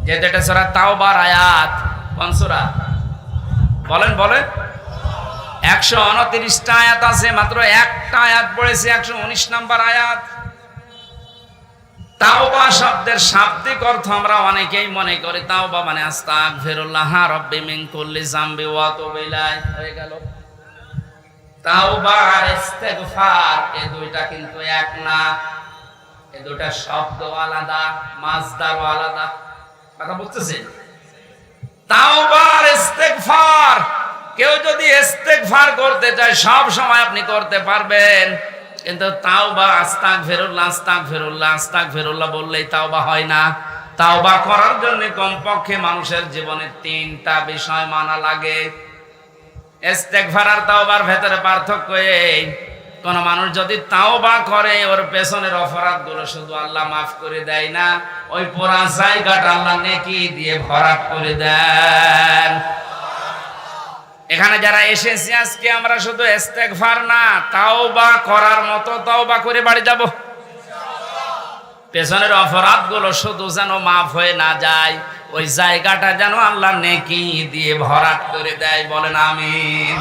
যেহেতু এটা সূরা তাওবার আয়াত, কোন সূরা বলেন বলেন? 129টা আয়াত আছে, মাত্র একটা আয়াত পড়েছি, 119 নম্বর আয়াত। তাওবা শব্দের শাব্দিক অর্থ আমরা অনেকেই মনে করি তাওবা মানে আস্তাগফিরুল্লাহ রাব্বি মিন কুল্লি যামবি ওয়া আতুবু ইলাইহি, হয়ে গেল। তাওবা আর ইস্তেগফার এই দুইটা কিন্তু এক না, এই দুইটা শব্দ আলাদা, মাজদারও আলাদা। কথা বুঝতেছেন? তাওবা আর ইস্তেগফার, কেউ যদি ইস্তেগফার করতে চায় সব সময় আপনি করতে পারবেন, কিন্তু তাওবা আস্তাগফিরুল্লাহ আস্তাগফিরুল্লাহ আস্তাগফিরুল্লাহ বললেই তাওবা হয় না। তাওবা করার জন্য কমপক্ষে মানুষের জীবনে 3টা বিষয় মানা লাগে। ইস্তেগফার আর তাওবার ভেতরে পার্থক্য এই, কোন মানুষ যদি তাওবা করে ওর পেছনের অপরাধগুলো শুধু আল্লাহ মাফ করে দেয় না, ওই পুরা জায়গাটা আল্লাহ নেকি দিয়ে ভরাট করে দেন। এখানে যারা এসেছি আজকে আমরা শুধু ইস্তেগফার না, তাওবা করার মতো তাওবা করে বাড়ি যাব। পেছনের অপরাধগুলো শুধু যেন মাফ হয়ে না যায়, ওই জায়গাটা যেন আল্লাহ নেকি দিয়ে ভরাট করে দেয়। বলেন আমিন।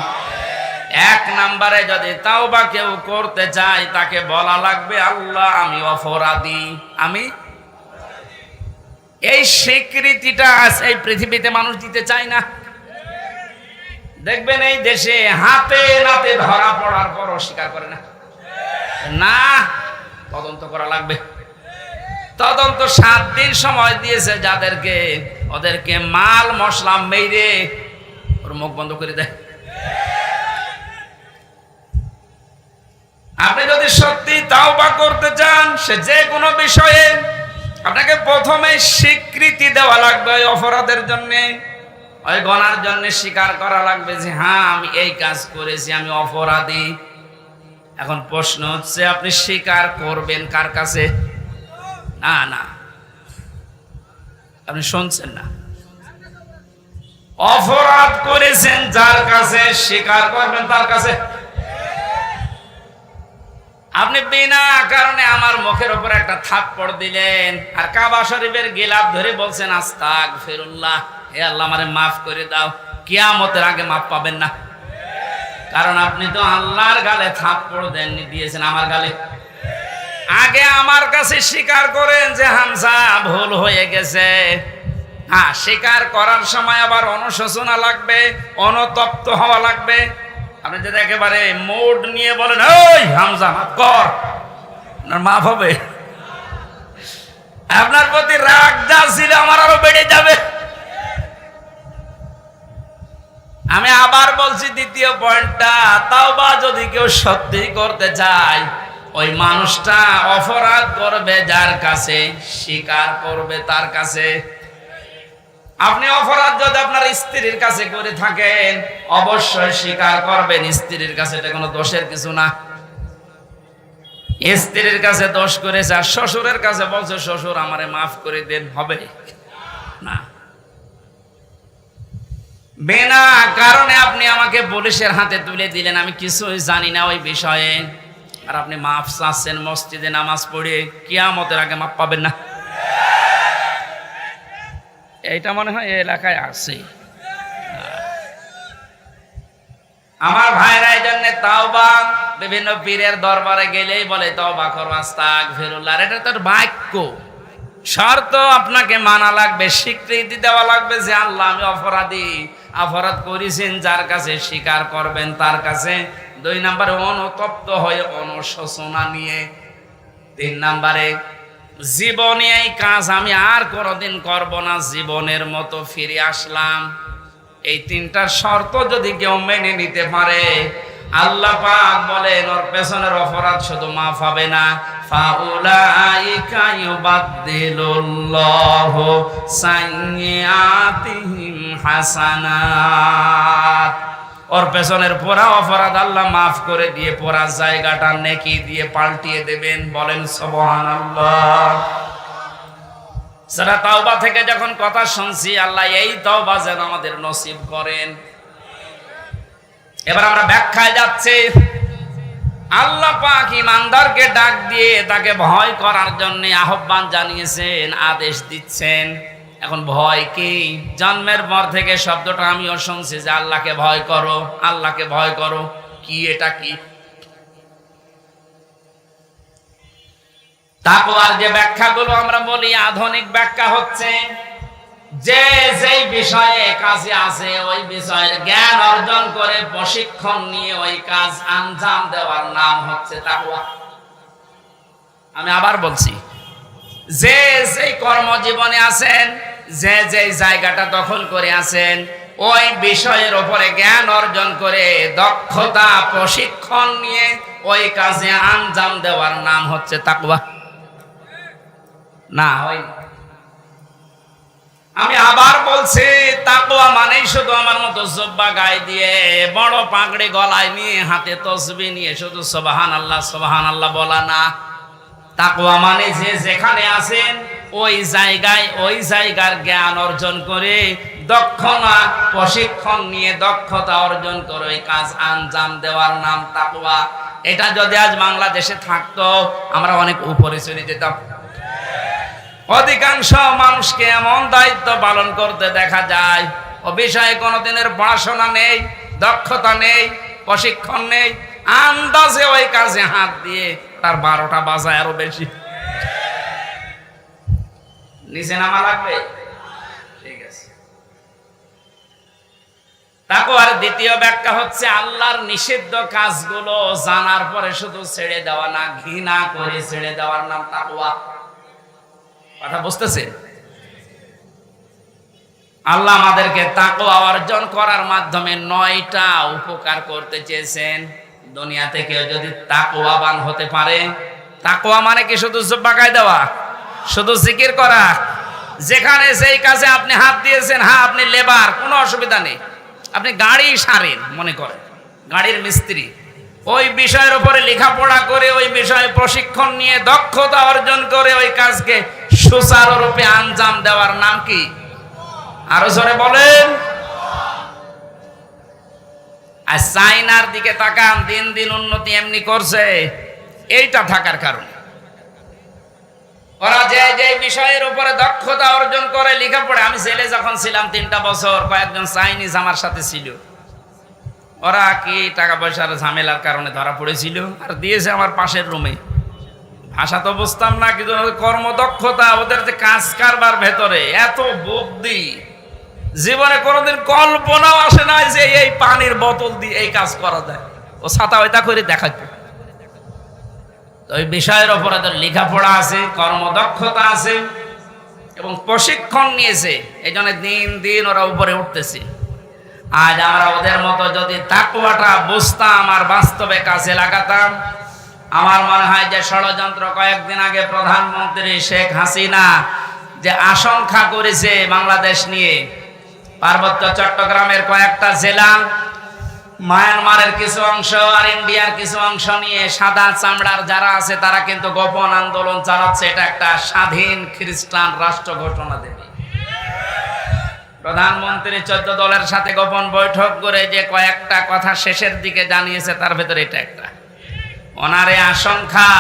1 নম্বরে যদি তাওবা কেউ করতে চায় তাকে বলা লাগবে, আল্লাহ আমি অপরাধী, আমি। এই স্বীকৃতিটা এই পৃথিবীতে মানুষ দিতে চায় না। দেখবেন এই দেশে হাতে নাতে ধরা পড়ার পর অস্বীকার করে না। না, তদন্ত করা লাগবে। তদন্ত 7 দিন সময় দিয়েছে যাদেরকে, ওদেরকে মাল মশলা মেরে ওর মুখ বন্ধ করে দেয়। আপনি যদি সত্যি তাওবা করতে চান সে যে কোনো বিষয়ে, আপনাকে প্রথমে স্বীকৃতি দেওয়া লাগবে ওই অপরাধের জন্য, ওই গুনার জন্য স্বীকার করা লাগবে যে হ্যাঁ আমি এই কাজ করেছি, আমি অপরাধী। এখন প্রশ্ন হচ্ছে আপনি স্বীকার করবেন কার কাছে? না না, আপনি শুনছেন না। অপরাধ করেছেন যার কাছে, স্বীকার করবেন তার কাছে। আপনি বিনা কারণে আমার মুখের উপর একটা থাপ্পড় দিলেন আর কাবা শরীফের গিলাফ ধরে বলছেন আস্তাগফিরুল্লাহ, হে আল্লাহ আমারে মাফ করে দাও, কিয়ামতের আগে মাফ পাবেন না। কারণ আপনি তো আল্লাহর গালে থাপ্পড় দেননি, দিয়েছেন আমার গালে। আগে আমার কাছে স্বীকার করেন যে হামজা ভুল হয়ে গেছে। হ্যাঁ, স্বীকার করার সময় আবার অনুশোচনা লাগবে, অনুতপ্ত হওয়া লাগবে। আপনি যদি একেবারে মুড নিয়ে বলেন ওই হামজা মাফ কর, আপনার মাফ হবে? আপনার প্রতি রাগ যা ছিল আমার আরো বেড়ে যাবে। আমি আবার বলছি দ্বিতীয় পয়েন্টটা, তাওবা যদি কেউ সত্যি করতে চায়, ওই মানুষটা অপরাধ করবে যার কাছে, স্বীকার করবে তার কাছে। আপনি অপরাধ যদি আপনার স্ত্রীর কাছে করে থাকেন, অবশ্যই স্বীকার করবেন স্ত্রীর কাছে, এটা কোনো দোষের কিছু না। স্ত্রীর কাছে দোষ করেছে আর শ্বশুরের কাছে বলছে শ্বশুর আমারে মাফ করে দেন, হবে না। বিনা কারণে আপনি আমাকে পুলিশের হাতে তুলে দিলেন, আমি কিছুই জানি না ওই বিষয়ে, আর আপনি মাফ চাচ্ছেন মসজিদে নামাজ পড়ে, কিয়ামতের আগে মাফ পাবেন না। এইটা মনে হয় এই এলাকায় আছে। আমার ভাইরা এই জন্য তাওবা, বিভিন্ন পীরের দরবারে গেলেই বলে তওবা করো, আস্তাগফিরুল্লাহ। এটা তো বাক্য, শর্ত আপনাকে মানা লাগবে, স্বীকৃতি দেওয়া লাগবে যে আল্লাহ আমি অপরাধী, অপরাধ করেছেন যার কাছে স্বীকার করবেন তার কাছে। 2 নম্বরে অনুতপ্ত হয়ে অনুশোচনা নিয়ে। 3 নম্বরে জীবনে এই কাজ আমি আর কোনোদিন করব না, জীবনের মতো ফিরে আসলাম। এই 3টা শর্ত যদি কেউ মেনে নিতে পারে, আল্লাহ পাক বলেন ওর পেছনের অপরাধ শুধু মাফ হবে না, ফাউলাইকা ইউবাদদিলুল্লাহু সাইয়্যাতিহিম হাসানাত। ওর পেছনের পুরা অপরাধ আল্লাহ মাফ করে দিয়ে পুরা জায়গাটা নেকি দিয়ে পাল্টিয়ে দেবেন। বলেন সুবহানাল্লাহ। সূরা তাওবা থেকে যখন কথা শুনছি, আল্লাহ এই তাওবা যেন আমাদের নসিব করেন। এবার আমরা ব্যাখ্যায় যাচ্ছি। আল্লাহ পাক ইমানদারকে ডাক দিয়ে তাকে ভয় করার জন্য আহ্বান জানিয়েছেন, আদেশ দিচ্ছেন। এখন ভয় কি? জন্মের পর থেকে শব্দটা আমিও শুনছি যে আল্লাহকে ভয় করো, আল্লাহকে ভয় করো। কি এটা কি? তাকওয়ার যে ব্যাখ্যাগুলো আমরা বলি, আধুনিক ব্যাখ্যা হচ্ছে যে যেই বিষয়ে কাজে আছে ওই বিষয়ে জ্ঞান অর্জন করে প্রশিক্ষণ নিয়ে ওই কাজ আঞ্জাম দেওয়ার নাম হচ্ছে তাকওয়া। আমি আবার বলছি, যে যেই কর্মজীবনে আছেন, যে যেই জায়গাটা দখল করে আছেন, ওই বিষয়ের উপরে জ্ঞান অর্জন করে দক্ষতা প্রশিক্ষণ নিয়ে ওই কাজে আঞ্জাম দেওয়ার নাম হচ্ছে তাকওয়া। না হয়, আমি আবার বলছি, তাকওয়া মানেই শুধু আমার মতো জুব্বা গায়ে দিয়ে, বড় পাগড়ি গলায় নিয়ে, হাতে তসবিহ নিয়ে শুধু সুবহানাল্লাহ সুবহানাল্লাহ বলা না। তাকওয়া মানে যে যেখানে আছেন ওই জায়গায় ওই জায়গার জ্ঞান অর্জন করে, দক্ষতা প্রশিক্ষণ নিয়ে দক্ষতা অর্জন করে ওই কাজ আঞ্জাম দেওয়ার নাম তাকওয়া। এটা যদি আজ বাংলাদেশে থাকতো, আমরা অনেক উপরে চলে যেতাম। অধিকাংশ মানুষকে এমন দায়িত্ব পালন করতে দেখা যায়, ও বিষয়ে কোনোদিনের পড়াশোনা নেই, দক্ষতা নেই, প্রশিক্ষণ নেই, আন্দাজে ওই কাজে হাত দিয়ে তার 12টা বাজায় আরো বেশি। নিচে নামা লাগবে, ঠিক আছে। তাকওয়ার দ্বিতীয় ব্যাখ্যা হচ্ছে আল্লাহর নিষিদ্ধ কাজগুলো জানার পরে শুধু ছেড়ে দেওয়া না, ঘৃণা করে ছেড়ে দেওয়ার নাম তাকওয়া। কথা বুঝতেছেন? আল্লাহ আমাদেরকে তাকওয়া অর্জন করার মাধ্যমে 9টা উপকার করতে চেয়েছেন। দুনিয়াতে কেউ যদি তাকওয়াবান হতে পারে, তাকওয়া মানে কি শুধু জুব্বা গায়ে দেওয়া, শুধু জিকির করা? যেখানে যেই কাজে আপনি হাত দিয়েছেন, হ্যাঁ আপনি লেবার, কোনো অসুবিধা নেই, আপনি গাড়ি সারেন মনে করেন, গাড়ির মিস্ত্রি, ওই বিষয়ের উপরে লেখাপড়া করে, ওই বিষয়ে প্রশিক্ষণ নিয়ে দক্ষতা অর্জন করে ওই কাজকে সুচারুরূপে আঞ্জাম দেওয়ার নাম কি? আরো জোরে বলেন। আর চাইনার দিকে তাকান, দিন দিন উন্নতি এমনি করছে, এইটা থাকার কারণে। ওরা যে যে বিষয়ের উপরে দক্ষতা অর্জন করে লেখাপড়া, আমি জেলে যখন ছিলাম 3টা বছর, কয়েকজন চাইনিজ আমার সাথে ছিল। ওরা কি টাকা পয়সার ঝামেলার কারণে ধরা পড়েছিল আর দিয়েছে আমার পাশের রুমে। ভাষা তো বুঝতাম না, কিন্তু কর্মদক্ষতা, ওদের যে কাজ কারবার ভেতরে এত বুদ্ধি, জীবনে কোনোদিন কল্পনাও আসে না যে এই পানির বোতল দিয়ে এই কাজ করা যায়। ও ছাতা ওইটা করে দেখাচ্ছে। ওই বিষয়ের উপরে তো লেখাপড়া আছে, কর্মদক্ষতা আছে এবং প্রশিক্ষণ নিয়েছে, এই জন্য দিন দিন ওরা উপরে উঠতেছে। আজ আমরা ওদের মতো যদি তাকওয়াটা বুঝতাম আর বাস্তবে কাজে লাগাতাম, আমার মনে হয় যে ষড়যন্ত্র কয়েকদিন আগে প্রধানমন্ত্রী শেখ হাসিনা যে আশঙ্কা করেছে বাংলাদেশ নিয়ে, পার্বত্য চট্টগ্রামের কয়েকটা জেলা, মায়ানমারের কিছু অংশ আর ইন্ডিয়ার কিছু অংশ নিয়ে সাদা চামড়ার যারা আছে তারা কিন্তু গোপন আন্দোলন চালাচ্ছে। এটা একটা স্বাধীন খ্রিস্টান রাষ্ট্র ঘোষণা দেবে। প্রধানমন্ত্রী 14 দলের সাথে গোপন বৈঠক করে যে কয়েকটা কথা শেষের দিকে জানিয়েছে, তার ভেতরে এটা একটা। ওনার এই আশঙ্কা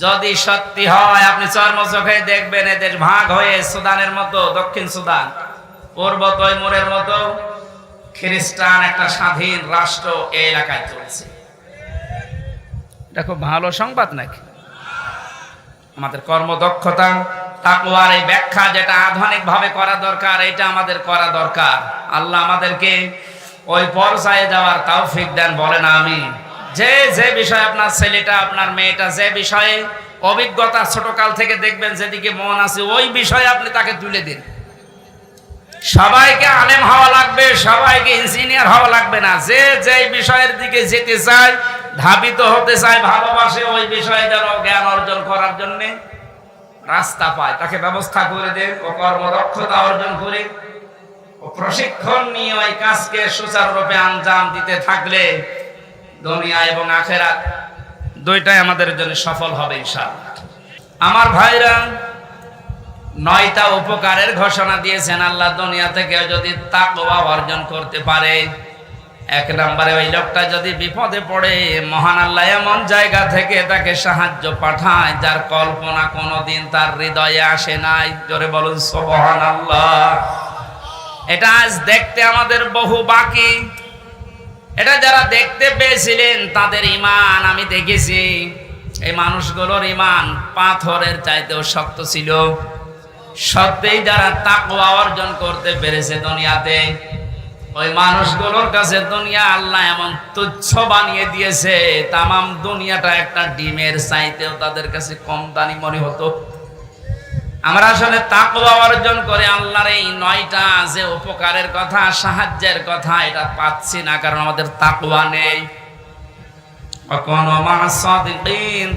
যদি সত্যি হয়, আপনি চর্মচোখে দেখবেন এদের ভাগ হয়ে সুদানের মতো, দক্ষিণ সুদান, পূর্ব তৈমুরের মতো খ্রিস্টান একটা স্বাধীন রাষ্ট্র এই এলাকায় চলছে। এটা খুব ভালো সংবাদ নাকি? আমাদের কর্মদক্ষতা, তাকওয়ার এই ব্যাখ্যা যেটা আধুনিক ভাবে করা দরকার, এটা আমাদের করা দরকার। আল্লাহ আমাদেরকে ওই পর্যায়ে যাওয়ার তৌফিক দেন, বলেন আমিন। যে যে বিষয়ে আপনার ছেলেটা, আপনার মেয়েটা যে বিষয়ে অভিজ্ঞতা ছোটকাল থেকে দেখবেন, যেদিকে মন আছে ওই বিষয়ে আপনি তাকে তুলে দিন। সবাইকে আলেম হওয়া লাগবে, সবাইকে ইঞ্জিনিয়ার হওয়া লাগবে না। যে যে বিষয়ের দিকে যেতে চায়, ধাবিত হতে চায়, ভালোবাসে, ওই বিষয়ে যেন জ্ঞান অর্জন করার জন্য রাস্তা পায়, তাকে ব্যবস্থা করে দেন। ও কর্মদক্ষতা অর্জন করে ও প্রশিক্ষণ নিয়ে ওই কাজকে সুচারুরূপে আঞ্জাম দিতে থাকলে দুনিয়া এবং আখিরাত দুইটাই আমাদের জন্য সফল হবে ইনশাআল্লাহ। আমার ভাইরা, 9টা উপকারের ঘোষণা দিয়েছেন আল্লাহ দুনিয়াতে কেউ যদি তাকওয়া অর্জন করতে পারে। 1 নম্বরে, ওই লোকটা যদি বিপদে পড়ে, মহান আল্লাহ এমন জায়গা থেকে তাকে সাহায্য পাঠায় যার কল্পনা কোনোদিন তার হৃদয়ে আসে নাই। জোরে বলুন সুবহানাল্লাহ। এটা আজ দেখতে আমাদের বহু বাকি। এটা যারা দেখতে পেয়েছিলেন তাদের ঈমান আমি দেখেছি, এই মানুষগুলোর ঈমান পাথরের চাইতেও শক্ত ছিল। সত্যিই যারা তাকওয়া অর্জন করতে পেরেছে দুনিয়াতে, ওই মানুষগুলোর কাছে দুনিয়া আল্লাহ এমন তুচ্ছ বানিয়ে দিয়েছে, তামাম দুনিয়াটা একটা ডিমের চাইতেও তাদের কাছে কম দামি মনে হতো। আমরা আসলে তাকওয়া অর্জন করে আল্লাহর এই 9টা যে উপকারের কথা, সাহায্যের কথা, এটা পাচ্ছি না, কারণ আমাদের তাকওয়া নেই।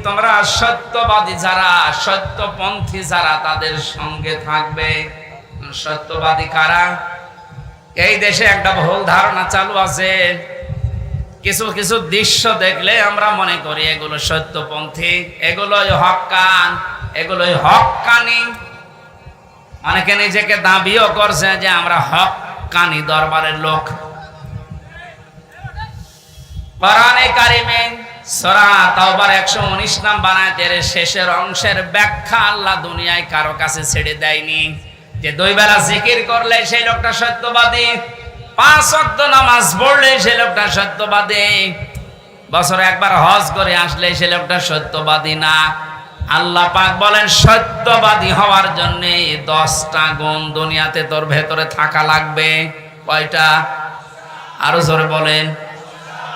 তোমরা সত্যবাদী যারা, সত্যপন্থী যারা, তাদের সঙ্গে থাকবে। সত্যবাদী কারা? এই দেশে একটা ভুল ধারণা চালু আছে, কিছু কিছু দৃশ্য দেখলে আমরা মনে করি এগুলো সত্যপন্থী, এগুলোই হক্কান, এগুলোই হক্কানি। অনেকে নিজেকে দাবিও করছে যে আমরা হক্কানি দরবারের লোক। কোরআনে কারিমে সূরা তাওবার 119 নম্বর আয়াতের শেষের অংশের ব্যাখ্যা আল্লাহ দুনিয়ায় কারো কাছে ছেড়ে দেয়নি যে 2 বেলা জিকির করলে সেই লোকটা সত্যবাদী, 5 ওয়াক্ত নামাজ পড়লে সেই লোকটা সত্যবাদী, বছরে একবার হজ করে আসলে সেই লোকটা সত্যবাদী না। আল্লাহ পাক বলেন সত্যবাদী হওয়ার জন্য 10টা গুণ দুনিয়াতে তোর ভেতরে থাকা লাগবে। কয়টা? আরো জোরে বলেন।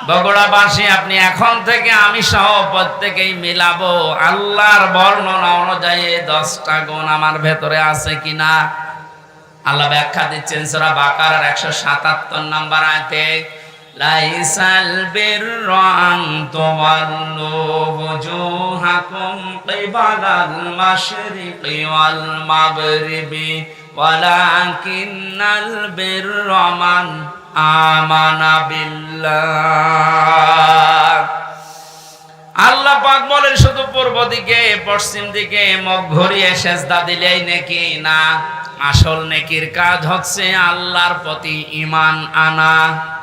বগুড়াবাসী, আপনি এখন থেকে আমি সহ প্রত্যেকেই মিলাবো আল্লাহর বর্ণনা অনুযায়ী 10টা গুণ আমার ভেতরে আছে কিনা। আল্লাহ ব্যাখ্যা দিচ্ছেন সূরা বাকারার 177 নম্বর আয়াতে, লাইসাল বিররা আন তুওয়াল্লু ওয়াজুহাকুম কিবালাল মাশরিকি ওয়াল মাগরিবি ওয়ালাকিন্নাল বিররা মান আমানা বিল্লাহ। আল্লাহ পাক বলেন শুধু পূর্ব দিকে, পশ্চিম দিকে মুখ ঘুরিয়ে সেজদা দিলেই নেকি না। আসল নেকির কাজ হচ্ছে আল্লাহর প্রতি ঈমান আনা।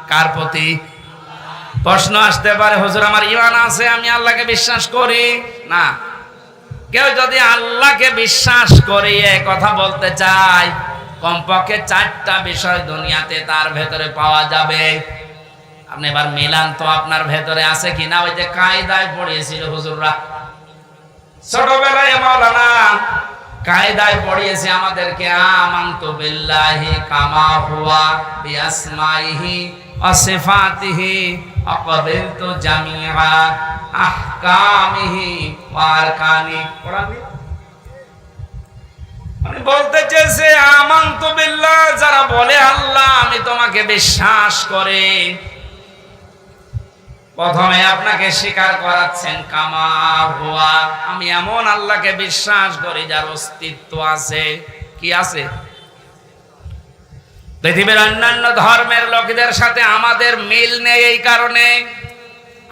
কার প্রতি? প্রশ্ন আসতে পারে, হুজুর আমার ঈমান আছে, আমি আল্লাহকে বিশ্বাস করি না। কেউ যদি আল্লাহকে বিশ্বাস করে এই কথা বলতে চায়, কমপক্ষে 4টা বিষয় দুনিয়াতে তার ভেতরে পাওয়া যাবে। আপনি এবার মিলান তো আপনার ভেতরে আছে কিনা। ওই যে কায়দায় পড়িয়েছিল হুজুররা ছোটবেলায়, মাওলানা কায়দায় পড়িয়েছে আমাদেরকে, আমানতু বিল্লাহি কামা হুয়া বিআসমাইহি ওয়া সিফাতিহি ওয়া ক্বাবিলতু জামিআ আহকামিহি ওয়া আরকানি। পড়াবি মানে বলতে চেয়েছে আমানতু বিল্লাহ, যারা বলে আল্লাহ আমি তোমাকে বিশ্বাস করে, প্রথমে আপনাকে স্বীকার করাচ্ছেন কামা হুয়া, আমি এমন আল্লাহকে বিশ্বাস করি যার অস্তিত্ব আছে। কি আছে? পৃথিবীর অন্যান্য ধর্মের লোকদের সাথে আমাদের মিল নেই, এই কারণে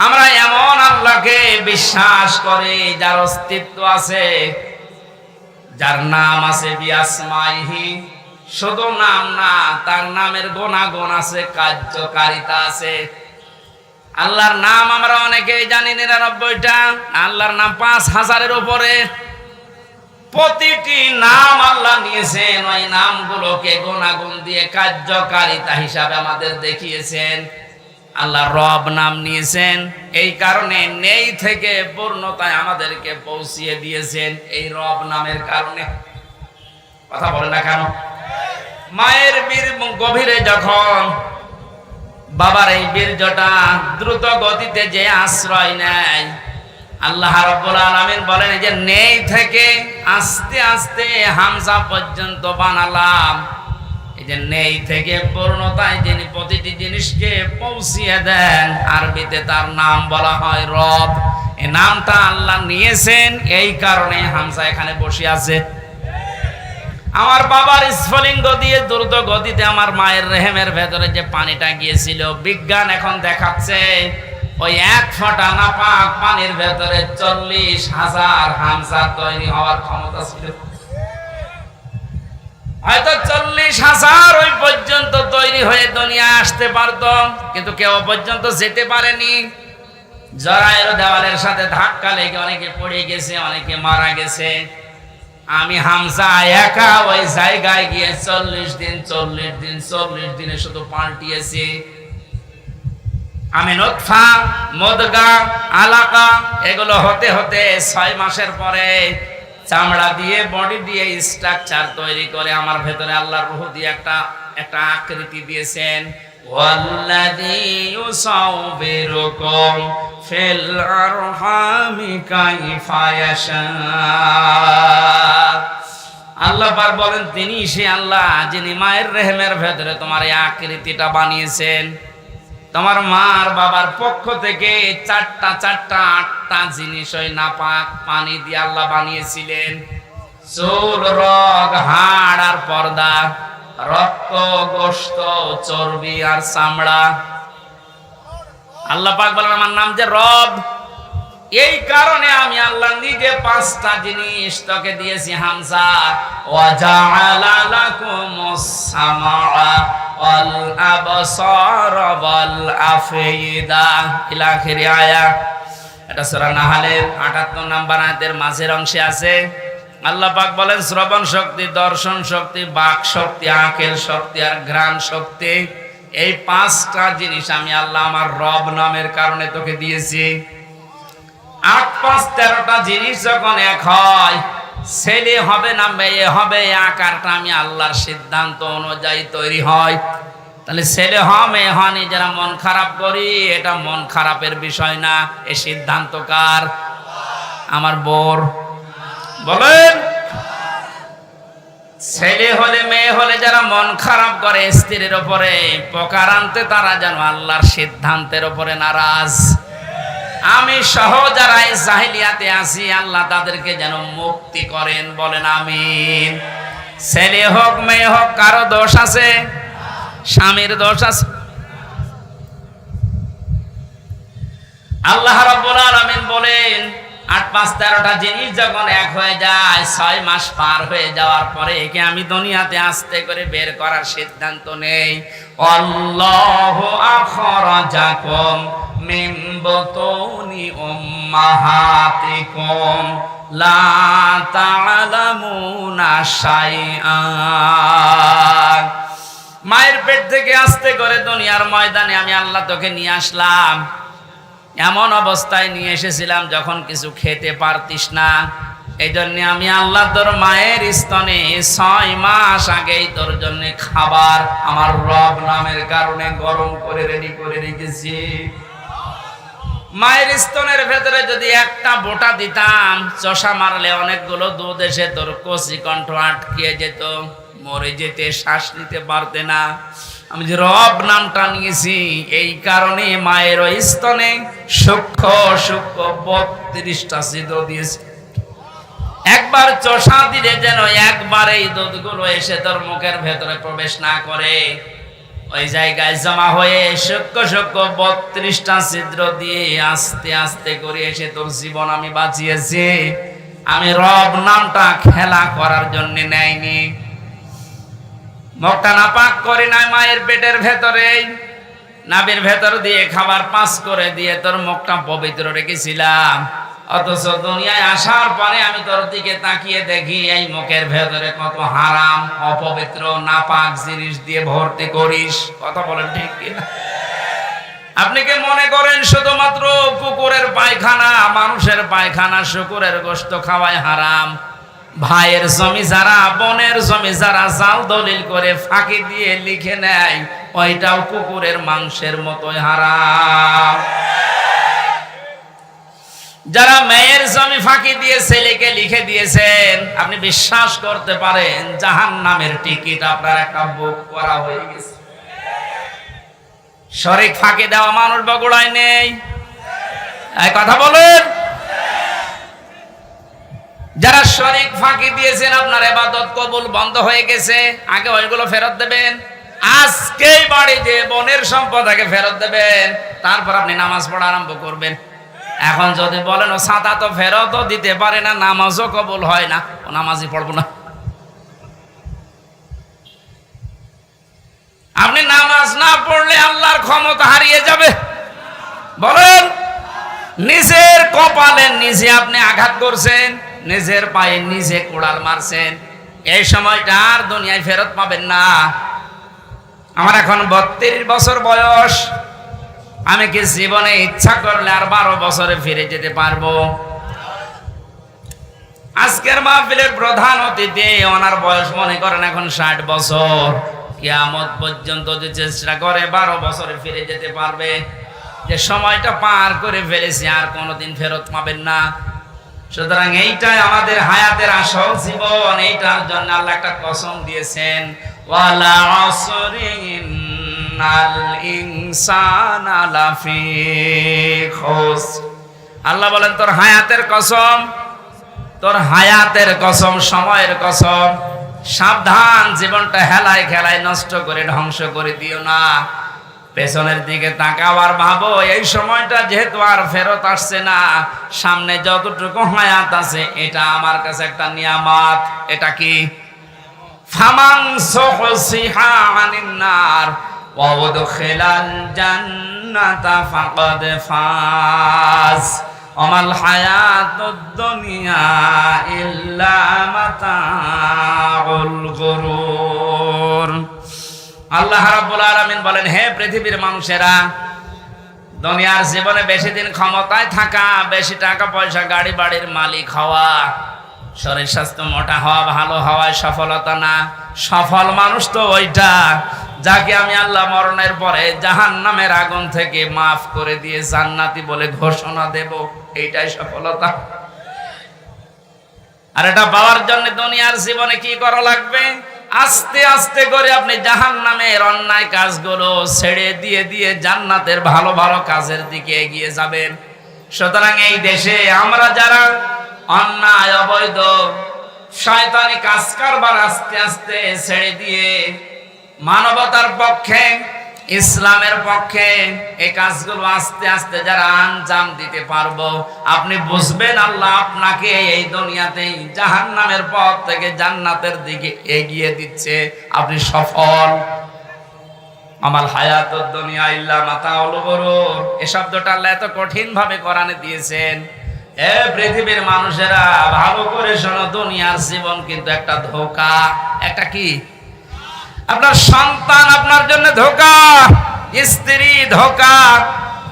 আমরা এমন আল্লাহকে বিশ্বাস করি যার অস্তিত্ব আছে, যার নাম আছে বিআসমাইহি, শুধু নাম না, তার নামের গুণাগুণ আছে, কার্যকারিতা আছে। আল্লাহর নাম আমরা অনেকেই জানি 99টা, আল্লাহর নাম 5000-এর উপরে। প্রতিটি নাম আল্লাহ নিয়েছেন, ওই নামগুলোকে গুণাগুণ দিয়ে কার্যকারিতা হিসাবে আমাদের দেখিয়েছেন। আল্লাহ রব নাম নিয়েছেন, এই কারণে নেই থেকে পূর্ণতায় আমাদেরকে পৌঁছিয়ে দিয়েছেন এই রব নামের কারণে। কথা বলে না কেন? মায়ের বীর গভীরে যখন বাবার এই বীর্যটা দ্রুত গতিতে যে আশ্রয় নেয়, আল্লাহ রাব্বুল আলামিন বলেন যে নেই থেকে আস্তে আস্তে হামজা পর্যন্ত বানালাম। এই যে নেই থেকে পূর্ণতায় যিনি প্রতিটি জিনিসকে পৌঁছিয়ে দেন, আরবিতে তার নাম বলা হয় রব। এই নামটা আল্লাহ নিয়েছেন, এই কারণে হামজা এখানে বসে আছে। আমার বাবার স্ফলিঙ্গ দিয়ে দ্রুত গতিতে আমার মায়ের রেহেমের ভেতরে যে পানিটা গিয়েছিল, বিজ্ঞান এখন দেখাচ্ছে ওই 1 ফোঁটা নাপাক পানির ভেতরে 40,000 হামজা তৈরি হওয়ার ক্ষমতা ছিল। হয়তো 40,000 ওই পর্যন্ত তৈরি হয়ে দুনিয়া আসতে পারত, কিন্তু কেউ পর্যন্ত যেতে পারেনি। জরায়ের দেওয়ালের সাথে ধাক্কা লেগে অনেকে পড়ে গেছে, অনেকে মারা গেছে। আমি হামজা একা ওই জায়গায় গিয়ে 40 দিনে শুধু পাল্টিয়েছি। আমি নতফা, মুদগা, আলাকা এগুলো হতে হতে 6 মাসের পরে চামড়া দিয়ে, বডি দিয়ে স্ট্রাকচার তৈরি করে আমার ভেতরে আল্লাহর রূহ দিয়ে একটা আকৃতি দিয়েছেন। ওয়াল্লাযী ইউসাউবিরুকুম ফিল আরহামি কাইফা ইয়াশা। আল্লাহ পাক বলেন তিনি সে আল্লাহ যিনি মায়ের রেহেমের ভেতরে তোমার এই আকৃতিটা বানিয়েছেন। তোমার মার বাবার পক্ষ থেকে 8টা জিনিস ওই নাপাক পানি দিয়ে আল্লাহ বানিয়েছিলেন। চুল, রগ, হাড় আর পর্দা, রক্ত, গোশত, চর্বি আর চামড়া। আল্লাহ পাক বলেন আমার নাম যে রব, এই কারণে আমি আল্লাহ নিজে 5টা জিনিস তোকে দিয়েছি হামজা। ওয়া জাআলা লাকুমুস সামআ ওয়াল আবসারা ওয়াল আফইদা ইলা আখির আয়াত। এটা সূরা নাহলের 78 নম্বর আয়াতের মাঝের অংশে আছে। আল্লাহ পাক বলেন শ্রবণ শক্তি, দর্শন শক্তি, বাক শক্তি, আকেল শক্তি আর ঘ্রাণ শক্তি, এই 5টা জিনিস আমি আল্লাহ আমার রব নামের কারণে তোকে দিয়েছি। 8 5 13টা জিনিস যখন এক হয়, ছেলে হবে না মেয়ে হবে, আকারটা আমি আল্লাহর সিদ্ধান্ত অনুযায়ী তৈরি হয়। তাহলে ছেলে হ মেয়ে হ, নিজেরা মন খারাপ করি, এটা মন খারাপের বিষয় না, এ সিদ্ধান্ত কার? আমার বোর। বলেন ছেলে হলে মেয়ে হলে যারা মন খারাপ করে স্ত্রীর উপরে, প্রকার আনতে তারা যেন আল্লাহর সিদ্ধান্তের উপরে নারাজ। আমি সহ যারা এই জাহিলিয়াতে আছি, আল্লাহ তাদেরকে যেন মুক্তি করেন। বলেন আমিন। ছেলে হোক মেয়ে হোক, কারো দোষ আছে? স্বামীর দোষ আছে? আল্লাহ রাব্বুল আলামিন বলেন 8 5 13টা জিনিস যখন এক হয়ে যায়, 6 মাস পার হয়ে যাওয়ার পরে একে আমি দুনিয়াতে আস্তে করে বের করার সিদ্ধান্ত নেই। আল্লাহু আখরাজাকুম মিন বুতুনি উম্মাহাতিকুম লা তা'লামুনা শাইআ। মায়ের পেট থেকে আস্তে করে দুনিয়ার ময়দানে আমি আল্লাহ তোকে নিয়ে আসলাম। এমন অবস্থায় নিয়ে এসেছিলাম যখন কিছু খেতে পারতিস না। এই জন্য আমি আল্লাহ তোর মায়ের স্তনে 6 মাস আগেই তোর জন্য খাবার আমার রব নামের কারণে গরম করে রেডি করে রেখেছি। মায়ের স্তনের ভেতরে যদি একটা বোটা দিতাম, চষা মারলে অনেকগুলো দুধ এসে তোর কচি কণ্ঠ আটকিয়ে যেত, মরে যেতে, শ্বাস নিতে পারতে না। আমি যে রব নামটা নিয়েছি এই কারণে মায়ের ওই স্তনে সূক্ষ্ম সূক্ষ্ম 32টা ছিদ্র দিয়েছি। একবার চষা দিলে যেন একবার এই দুধগুলো এসে তোর মুখের ভেতরে প্রবেশ না করে, ওই জায়গায় জমা হয়ে সূক্ষ্ম সূক্ষ্ম 32টা ছিদ্র দিয়ে আস্তে আস্তে করে এসে তোর জীবন আমি বাঁচিয়েছি। আমি রব নামটা খেলা করার জন্য নেয়নি। মুখটা নাপাক করে নাই, মায়ের পেটের ভেতরে নাভির ভেতর দিয়ে খাবার পাস করে দিয়ে তোর মুখটা পবিত্র রেখেছিলাম। অথচ দুনিয়ায় আসার পরে আমি তোর দিকে তাকিয়ে দেখি এই মুখের ভেতরে কত হারাম অপবিত্র নাপাক জিনিস দিয়ে ভর্তি করিস। কথা বলেন ঠিক কিনা? আপনি কি মনে করেন শুধুমাত্র কুকুরের পায়খানা, মানুষের পায়খানা, শুকুরের গোশত খাওয়ায় হারাম? ভাইয়ের জমি যারা, বোনের জমি যারা জাল দলিল করে ফাঁকি দিয়ে লিখে নেয়, ওইটাও কুকুরের মাংসের মতোই হারাম। যারা মেয়ের জমি ফাঁকি দিয়ে ছেলেকে লিখে দিয়েছেন, আপনি বিশ্বাস করতে পারেন জাহান্নামের টিকিট আপনার একটা বুক করা হয়ে গেছে। শরীক ফাঁকি দেওয়া মানুষ বগুড়ায় নেই? এই কথা বলেন। যারা শরীক ফাঁকি দিয়েছেন আপনার ইবাদত কবুল বন্ধ হয়ে গেছে, আগে ওইগুলো ফেরত দেবেন। আজকেই বাড়ি যে বোনের সম্পদ আগে ফেরত দেবেন, তারপর আপনি নামাজ পড়া আরম্ভ করবেন। এখন যদি বলেন ও সাদা তো ফেরতও দিতে পারে না, নামাজও কবুল হয় না, ও নামাজই পড়বো না। আপনি নামাজ না পড়লে আল্লাহর ক্ষমতা হারিয়ে যাবে। বলেন, নিজের কপালে নিজে আপনি আঘাত করছেন, নিজের পায়ে নিজে কোড়াল মারছেন, এই সময়টা আর দুনিয়ায় ফেরত পাবেন না। আমার এখন 32 বছর বয়স। আমি কি জীবনে ইচ্ছা করলে আর 12 বছরে ফিরে যেতে পারবো? আজকের মাহফিলের প্রধান অতিথি, ওনার বয়স মনে করেন এখন 60 বছর। কিয়ামত পর্যন্ত যে চেষ্টা করে 12 বছরে ফিরে যেতে পারবে। যে সময়টা পার করে ফেলেছি আর কোনোদিন ফেরত পাবেন না। সুতরাং এইটাই আমাদের হায়াতের আসল জীবন। এইটার জন্য আল্লাহ একটা কসম দিয়েছেন, ওয়ালা আসরি ইন্নাল ইনসানা লাফি খুসর। আল্লাহ বলেন তোর হায়াতের কসম, তোর হায়াতের কসম, সময়ের কসম, সাবধান, জীবনটা হেলায় খেলায় নষ্ট করে ধ্বংস করে দিও না। পেছনের দিকে তাকাও আর ভাবো এই সময়টা যেহেতু আর ফেরত আসছে না, সামনে যতটুকু হায়াত আছে এটা আমার কাছে একটা নিয়ামত। এটা কি? ফামান সুহসিহা আনিন নার ওয়া উদখিলাল জান্নাতা ফাকাদ ফাজ আমাল হায়াতুদ দুনিয়া ইল্লা মাতাউল গুরুর। আল্লাহ রাব্বুল আলামিন বলেন, হে পৃথিবীর মানুষেরা, দুনিয়ার জীবনে বেশি দিন ক্ষমতায় থাকা, বেশি টাকা পয়সা, গাড়ি বাড়ির মালিক হওয়া, শরীর স্বাস্থ্য মোটা হওয়া, ভালো হওয়ায় সফলতা না। সফল মানুষ তো ওইটা যাকে আমি আল্লাহ মরণের পরে জাহান্নামের আগুন থেকে মাফ করে দিয়ে জান্নাতি বলে ঘোষণা দেব, এইটাই সফলতা। আর এটা পাওয়ার জন্য দুনিয়ার জীবনে কি করা লাগবে? আস্তে আস্তে করে আপনি জাহান্নামের অন্যায় কাজগুলো ছেড়ে দিয়ে দিয়ে জান্নাতের ভালো ভালো কাজের দিকে এগিয়ে যাবেন। সুতরাং এই দেশে আমরা যারা অন্যায়, অবৈধ, শয়তানি কাজ কারবার আস্তে আস্তে ছেড়ে দিয়ে মানবতার পক্ষে, ইসলামের পক্ষে এই কাজগুলো আস্তে আস্তে যারা আঞ্জাম দিতে পারবো, আপনি বুঝবেন আল্লাহ আপনাকে এই দুনিয়াতেই জাহান্নামের পথ থেকে জান্নাতের দিকে এগিয়ে দিচ্ছে। আপনি সফল। আমাল হায়াতুদ দুনিয়া ইল্লা মাতাউল গুরুর, এই শব্দটা আল্লাহ এত কঠিন ভাবে কোরআনে দিয়েছেন। এ পৃথিবীর মানুষেরা ভালো করে শোনো, দুনিয়ার জীবন কিন্তু একটা ধোঁকা। একটা কি? আপনার সন্তান আপনার জন্য ধোঁকা, স্ত্রী ধোঁকা,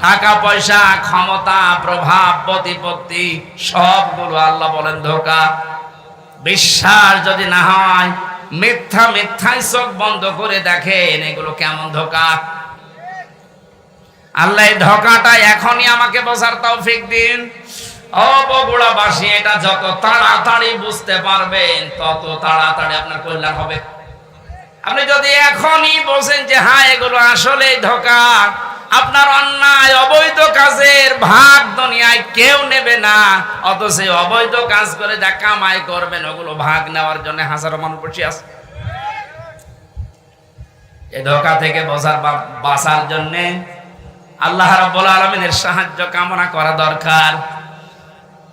টাকা পয়সা, ক্ষমতা, প্রভাব, প্রতিপত্তি, সবগুলো আল্লাহ বলেন ধোঁকা। বিশ্বাস যদি না হয়, মিথ্যায় চোখ বন্ধ করে দেখেন এগুলো কেমন ধোঁকা। আল্লাহ এই ধোঁকাটা এখনই আমাকে বোঝার তৌফিক দিন। ও বগুড়াবাসী, এটা যত তাড়াতাড়ি বুঝতে পারবেন তত তাড়াতাড়ি আপনার কল্যাণ হবে। আপনি যদি এখনই বোঝেন যে হ্যাঁ এগুলো আসলে ধোঁকা, আপনার অন্যায় অবৈধ কাজের ভাগ দুনিয়ায় কেউ নেবে না, অথচ অবৈধ কাজ করে যা কামাই করবেন ওগুলো ভাগ নেওয়ার জন্য হাজারো মানুষ বসে আছে। এই ধোঁকা থেকে বাঁচার জন্য আল্লাহ রাব্বুল আলামিনের সাহায্য কামনা করা দরকার।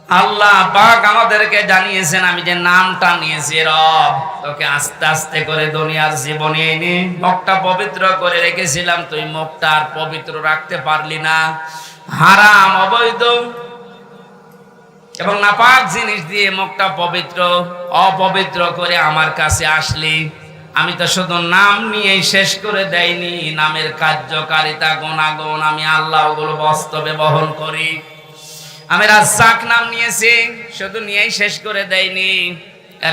আল্লাহ পাক আমাদেরকে জানিয়েছেন, আমি যে নামটা নিয়েছি রব, তোকে আস্তে আস্তে করে দুনিয়ার জীবনে এনে মুখটা পবিত্র করে রেখেছিলাম, তুই মুখটা আর পবিত্র রাখতে পারলি না। হারাম অবৈধ এবং নাপাক জিনিস দিয়ে মুখটা অপবিত্র করে আমার কাছে আসলি। আমি তো শুধু নাম নিয়েই শেষ করে দেয়নি, নামের কার্যকারিতা গুণাগুণ আমি আল্লাহ ওগুলো বাস্তবে বহন করি। আমি রাজ্জাক নাম নিয়েছি, শুধু নিয়েই শেষ করে দেয়নি।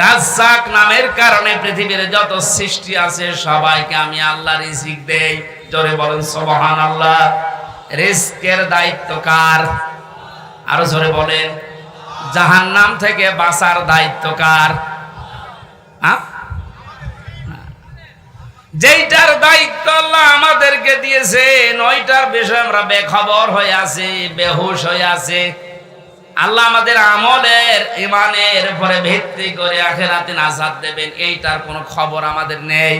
রাজ্জাক নামের কারণে পৃথিবীর যত সৃষ্টি আছে সবাইকে আমি আল্লাহ রিজিক দেই। জোরে বলেন সুবহানাল্লাহ। রিজকের দায়িত্ব কার? আরো জোরে বলেন। জাহান্নাম থেকে বাঁচার দায়িত্ব কার? যেইটার দায়িত্ব আল্লাহ আমাদেরকে দিয়েছেন ওইটার বিষয়ে আমরা বেখবর হয়ে আছি, বেহুশ হয়ে আছি। আল্লাহ আমাদের আমলের ইমানের উপরে ভিত্তি করে আখিরাতে নাজাত দেবেন, এইটার কোনো খবর আমাদের নেই।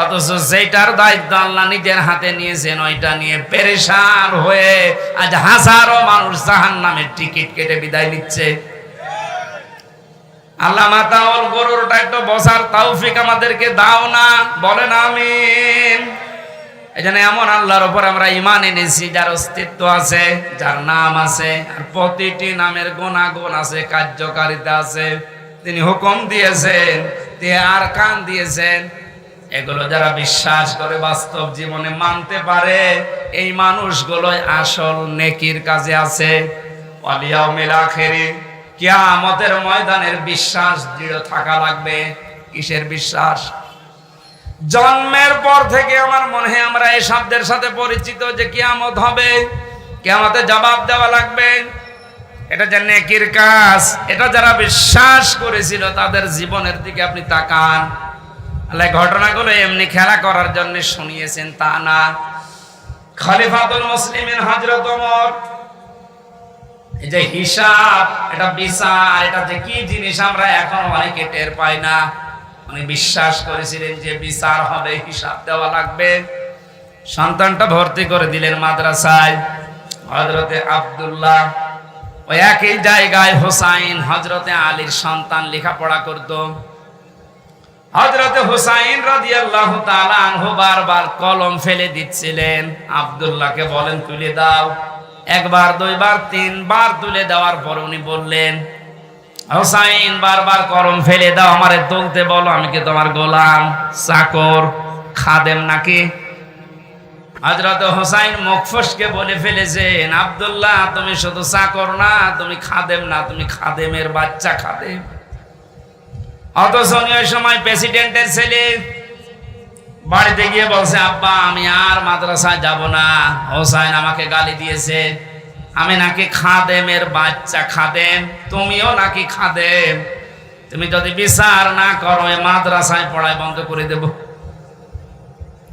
অথচ যেটার দায়িত্ব আল্লাহ নিজের হাতে নিয়েছেন ওইটা নিয়ে পেরেশান হয়ে আজ হাজারো মানুষ জাহান্নামের টিকিট কেটে বিদায় নিচ্ছে। আল্লাহ মাতাওয়াল গরুরটা একটু বসার তৌফিক আমাদেরকে দাও না, বলেন আমিন। এজন্য এমন আল্লাহর উপর আমরা ঈমান এনেছি যার অস্তিত্ব আছে, যার নাম আছে, আর প্রতিটি নামের গুণাগুণ আছে, কার্যকারিতা আছে। তিনি হুকুম দিয়েছেন, তিনি আরকান দিয়েছেন। এগুলো যারা বিশ্বাস করে বাস্তব জীবনে মানতে পারে, এই মানুষগুলোই আসল নেকির কাজে আছে। ওয়াল ইয়াউমিল আখিরি, কিয়ামতের ময়দানের বিশ্বাস দৃঢ় থাকা লাগবে। কিসের বিশ্বাস? জন্মের পর থেকে আমার মনে হয় আমরা এই শব্দের সাথে পরিচিত যে কিয়ামত হবে, কিয়ামতে জবাব দেওয়া লাগবে। এটা যে নেকির কাজ, এটা যারা বিশ্বাস করেছিল তাদের জীবনের দিকে আপনি তাকান। আল্লাহ ঘটনাগুলো এমনি খেলা করার জন্য শুনিয়েছেন তা না। খলিফাতুল মুসলিমিন হযরত ওমর, এই যে হিসাব, এটা বিচার, এটা যে কি জিনিস আমরা এখন অনেকে টের পাই না। উনি বিশ্বাস করেছিলেন যে বিচার হবে, হিসাব দেওয়া লাগবে। সন্তানটা ভর্তি করে দিলেন মাদ্রাসায়। হযরতে আব্দুল্লাহ, ওই একই জায়গায় হোসাইন হযরতে আলীর সন্তান লেখাপড়া করত। হযরতে হোসাইন রাদিয়াল্লাহু তাআলা আনহু বারবার কলম ফেলে দিচ্ছিলেন, আব্দুল্লাহকে বলেন তুলে দাও। একবার, দুইবার, তিনবার তুলে দেওয়ার পর উনি বললেন, হোসাইন বারবার কলম ফেলে দাও, আমারে তুলতে বলো, আমি কি তোমার গোলাম, চাকর, খাদেম নাকি? হযরত হোসাইন মুখ ফসকে বলে ফেলেছেন, আব্দুল্লাহ তুমি শুধু চাকর না, তুমি খাদেম না, তুমি খাদেমের বাচ্চা, খাদেম। অথচ ওই সময় প্রেসিডেন্টের ছেলে বাড়িতে গিয়ে বলছে, আব্বা আমি আর মাদ্রাসায় যাব না, হোসাইন আমাকে গালি দিয়েছে, আমি নাকি খাদেমের বাচ্চা। খাদেম? তুমিও নাকি খাদেম? তুমি যদি বিচার না করো এই মাদ্রাসায় পড়াই বন্ধ করে দেব।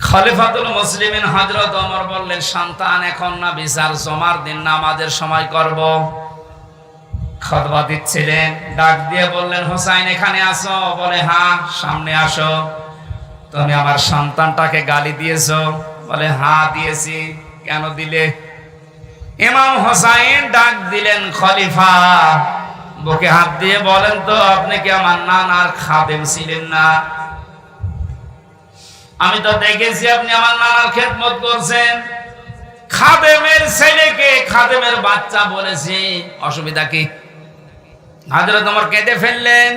খলিফাতুল মুসলিমিন হযরত ওমর বললেন, সন্তান এখন না, বিচার জমার দিন নামাজের সময় করব। খুতবা দিচ্ছিলেন, ডাক দিয়ে বললেন, হোসাইন এখানে আসো। বলে হ্যাঁ। সামনে আসো। তুমি আমার সন্তানটাকে গালি দিয়েছো? বলে হ্যাঁ দিয়েছি। কেন দিলে? ইমাম হোসাইন ডাক দিলেন, খলিফা বুকে হাত দিয়ে বলেন তো, আপনি কি আমার নানার খাদেম ছিলেন না? আমি তো দেখেছি আপনি আমার নানার খেদমত করছেন। খাদেমের ছেলেকে খাদেমের বাচ্চা বলেছি, অসুবিধা কি? হযরত ওমর কেঁদে ফেললেন।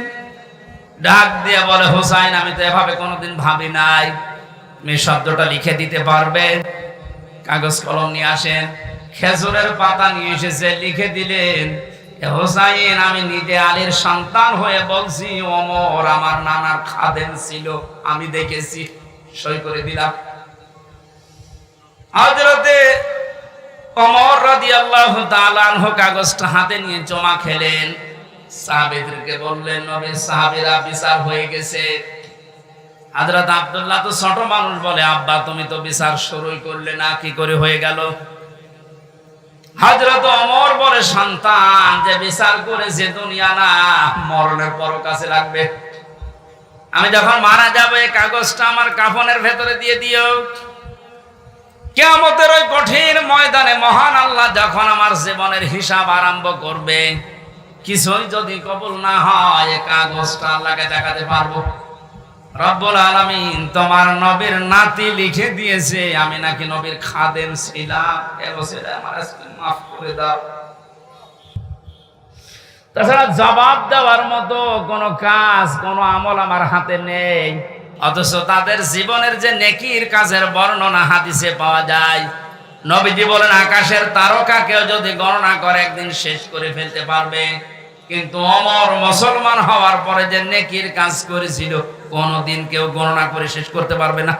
ডাক দিয়ে বলে, হোসাইন আমি তো এভাবে কোনোদিন ভাবি নাই, তুমি শব্দটা লিখে দিতে পারবে? কাগজ কলম নিয়ে আসেন। খেজুরের পাতা নিয়ে এসেছে, লিখে দিলেন, হোসাইন আমি নিজে আলীর সন্তান হয়ে বলছি, ওমর আমার নানার খাদেম ছিল, আমি দেখেছি। সই করে দিলাম। হযরতে ওমর রাদিয়াল্লাহু তাআলা আনহু কাগজটা হাতে নিয়ে জমা খেলেন, সাহাবীদেরকে বললেন, নবীর সাহাবীরা বিচার হয়ে গেছে। হযরত আব্দুল্লাহ তো ছোট মানুষ, বলে আব্বা তুমি তো বিচার শুরুই করলে না, কি করে হয়ে গেল? হযরত ওমর বলে, সন্তান, যে বিচার করেছে দুনিয়া না, মরণের পর কাছে লাগবে। আমি যখন মারা যাব এই কাগজটা আমার কাফনের ভেতরে দিয়ে দিও। কিয়ামতের ওই কঠিন ময়দানে মহান আল্লাহ যখন আমার জীবনের হিসাব আরম্ভ করবে, কিছুই যদি কবুল না হয় এই কাগজটা আল্লাহকে দেখাতে পারবো। রব্বুল আলামিন তোমার নবীর নাতি লিখে দিয়েছে আমি নাকি নবীর খাদেম ছিলাম, এবছর আমার আজকে মাফ করে দাও। তাছাড়া জবাব দেওয়ার মতো কোনো কাজ, কোনো আমল আমার হাতে নেই। অথচ তাদের জীবনের যে নেকির কাজের বর্ণনা হাদিসে পাওয়া যায়। নবীজি বলেন, আকাশের তারকাকেও যদি গণনা করে একদিন শেষ করে ফেলতে পারবে, কিন্তু ওমর মুসলমান হওয়ার পরে যে নেকির কাজ করেছিল কোনদিন কেউ গণনা করে শেষ করতে পারবে না।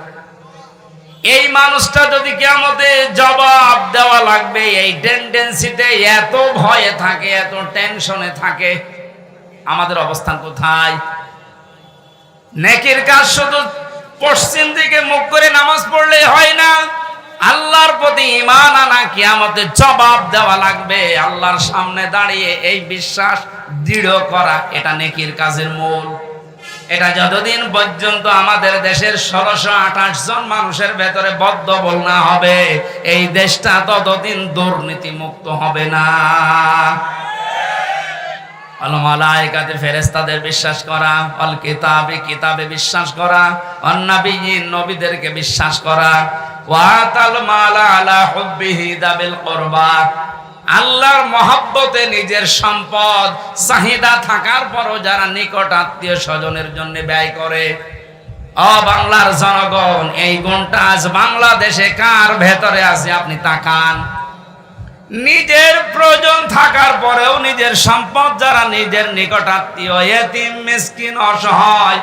এই মানুষটা যদি কিয়ামতে জবাব দেওয়া লাগবে, এই টেন্ডেন্সিতে এত ভয়ে থাকে, এত টেনশনে থাকে, আমাদের অবস্থান কোথায়? নেকির কাজ শুধু পশ্চিম দিকে মুখ করে নামাজ পড়লেই হয় না, আল্লাহর প্রতি ঈমান আনা, কিয়ামতে জবাব দেওয়া লাগবে আল্লাহর সামনে দাঁড়িয়ে, এই বিশ্বাস দৃঢ় করা, এটা নেকির কাজের মূল। এটা যতদিন পর্যন্ত আমাদের দেশের 1628 জন মানুষের ভেতরে বদ্ধবল না হবে, এই দেশটা ততদিন দুর্নীতি মুক্ত হবে না। আল মালায়েকাতে ফেরেশতাদের বিশ্বাস করা, আল কিতাবে কিতাবে বিশ্বাস করা, অন নবিয়্যিন নবীদেরকে বিশ্বাস করা, ওয়া তাল মালা আলা হুব্বিহি দাবিল কুরবা, আল্লাহর মহব্বতে নিজের সম্পদ চাহিদা থাকার পরও যারা নিকট আত্মীয় স্বজনের জন্য ব্যয় করে। ও বাংলার জনগণ, এই গুণটা আজ বাংলাদেশে কার ভেতরে আছে আপনি তাকান। নিজের প্রয়োজন থাকার পরেও নিজের সম্পদ যারা নিজের নিকট আত্মীয়, এতিম, মিসকিন, অসহায়,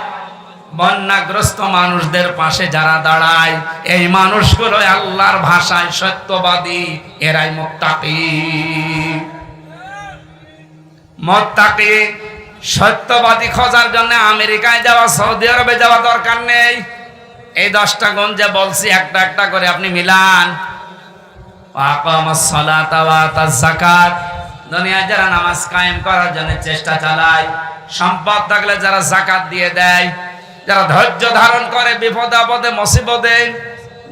বন্যাগ্রস্ত মানুষদের পাশে যারা দাঁড়ায়, এই মানুষগুলো আল্লাহর ভাষায় সত্যবাদী, এরাই মুত্তাকি। মুত্তাকি সত্যবাদী খোঁজার জন্য আমেরিকায় যাওয়া, সৌদি আরবে যাওয়া দরকার নেই। এই 10টা গুণ যে বলছি একটা একটা করে আপনি মিলান। আকামাস সালাতা ওয়া আতাজ যাকাত, দুনিয়ায় যারা নামাজ কায়েম করার জন্য চেষ্টা চালায়, সম্পদ থাকলে যারা যাকাত দিয়ে দেয়, যারা ধৈর্য ধারণ করে বিপদে আপদে মুসিবতে,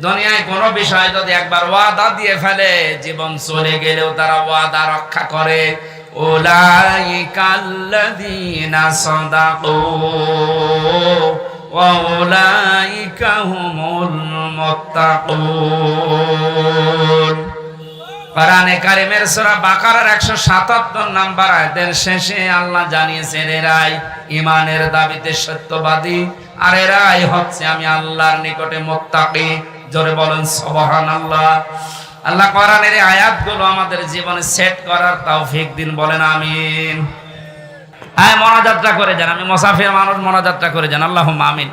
দুনিয়ায় কোনো বিষয় যদি একবার ওয়াদা দিয়ে ফেলে, জীবন চলে গেলেও তারা ওয়াদা রক্ষা করে। উলাইকাল্লাযীনা সাদাকু ওয়া উলাইকা হুমুল মুত্তাকুন। কোরআনে কারিমের সূরা বাকারার 177 নম্বর আয়াতের শেষে আল্লাহ জানিয়েছেন, এরাই ঈমানের দাবিতে সত্যবাদী, আর এরাই হচ্ছে আমি আল্লাহর নিকটে মুত্তাকি। জোরে বলেন সুবহানাল্লাহ। আল্লাহ কোরআনের এই আয়াতগুলো আমাদের জীবনে সেট করার তৌফিক দিন, বলেন আমিন। হ্যাঁ, মনোযাত্রা করে যান, আমি মুসাফির মানুষ, মনোযাত্রা করে যান, আল্লাহুম্মা আমিন।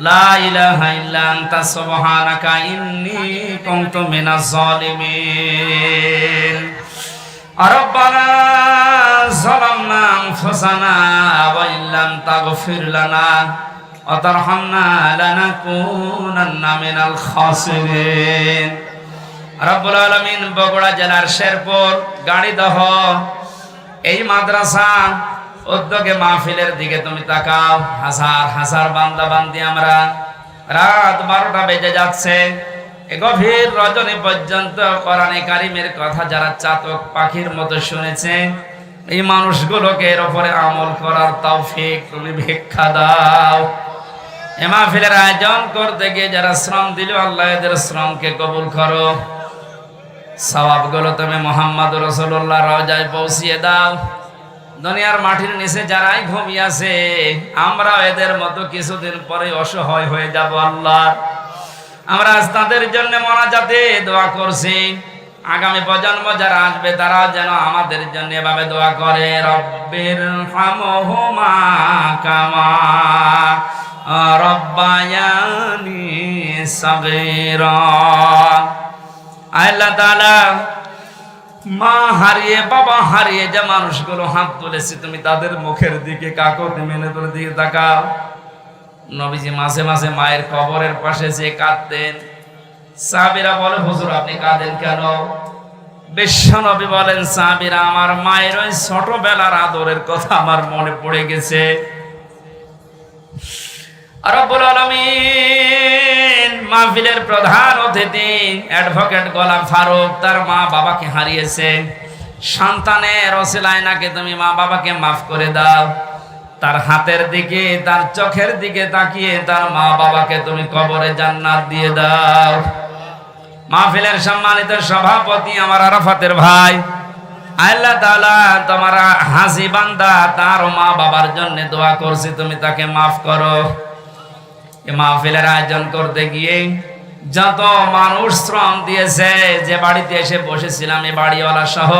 লা ইলাহা ইল্লা আনতা সুবহানাকা ইন্নী কুনতু মিনাজ জালিমিন। রব্বানা যালামনা আনফুসানা ওয়া ইল্লাম তাগফির লানা ওয়া তারহামনা লানাকুনান্না মিনাল খাসিরিন। রব্বুল আলামিন বগুড়া জেলার শেরপুর গাড়িদহ এই মাদ্রাসা উদ্যোগে মাহফিলের দিকে তুমি তাকাও। হাজার হাজার বান্দা বান্দি আমরা, রাত 12টা বেজে যাচ্ছে, এ গভীর রজনী পর্যন্ত কোরআনে কারিমের কথা যারা চাতক পাখির মতো শুনেছে, এই মানুষগুলোকে এর উপরে আমল করার তৌফিক তুমি ভিক্ষা দাও। এ মাহফিলের আয়োজন করতে গিয়ে যারা শ্রম দিল, আল্লাহ এদের শ্রমকে কবুল করো। সওয়াবগুলো তুমি মুহাম্মদ রাসূলুল্লাহ রওজায় পৌঁছিয়ে দাও। দুনিয়ার মাটির নিচে যারাই ঘুমিয়ে আছে, আমরা এদের মতো কিছুদিন পরে অসহায় হয়ে যাব আল্লাহ। আমরা আজ তাদের জন্য মোনাজাতে দোয়া করছি, আগামী প্রজন্ম যারা আসবে তারা যেন আমাদের জন্য এভাবে দোয়া করে, রব্বির হামহুমা কামা রব্বায়ানি সাগীরা। আল্লাহ তাআলা মা হারিয়ে বাবা হারিয়ে যে মানুষগুলো হাত তুলেছে তুমি তাদের মুখের দিকে কাকতি মিনতের দিকে তাকাও। নবীজি মাঝে মাঝে মায়ের কবরের পাশে যে কাঁদতেন। সাহাবীরা বলে হুজুর আপনি কাঁদেন কেন? বিশ্ব নবী বলেন সাহাবীরা আমার মায়ের ওই ছোটবেলার আদরের কথা আমার মনে পড়ে গেছে। রব্বুল আলামিন মাহফিলের প্রধান অতিথি অ্যাডভোকেট গোলাম ফারুক তার মা বাবাকে হারিয়েছে। সন্তানের ওসিলায় নাকি তুমি মা বাবাকে মাফ করে দাও। তার হাতের দিকে তার চোখের দিকে তাকিয়ে তার মা বাবাকে তুমি কবরে জান্নাত দিয়ে দাও। মাহফিলের সম্মানিত সভাপতি আমার আরাফাতের ভাই, আল্লাহ তাআলা তোমার হাসি বান্দা তার মা বাবার জন্য দোয়া করছি তুমি তাকে মাফ করো। এই মাহফিলের আয়োজন করতে গিয়ে যত মানুষ শ্রম দিয়েছে, যে বাড়িতে এসে বসেছিলাম এই বাড়িওয়ালা সহ,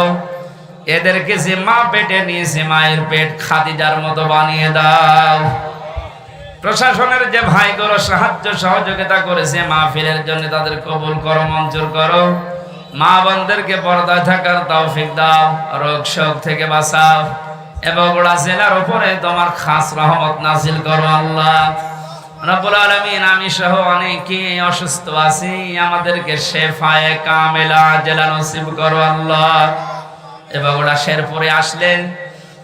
এদেরকে যে মা পেটে নিয়েছে মায়ের পেট খাদিজার মতো বানিয়ে দাও। প্রশাসনের যে ভাইগুলো সাহায্য সহযোগিতা করেছে মাহফিলের জন্য তাদের কবুল করো, মঞ্জুর করো। মা বোনদেরকে পর্দায় থাকার তৌফিক দাও, রোগ শোক থেকে বাঁচাও এবং ওরা জেলার উপরে তোমার খাস রহমত নাজিল করো আল্লাহ রাব্বুল আলামিন। আমি সহ অনেকে অসুস্থ আছি, আমাদেরকে শেফায়ে কামেলা জেলা নসিব করো আল্লাহ। এবং ওরা শেরপুরে আসলেন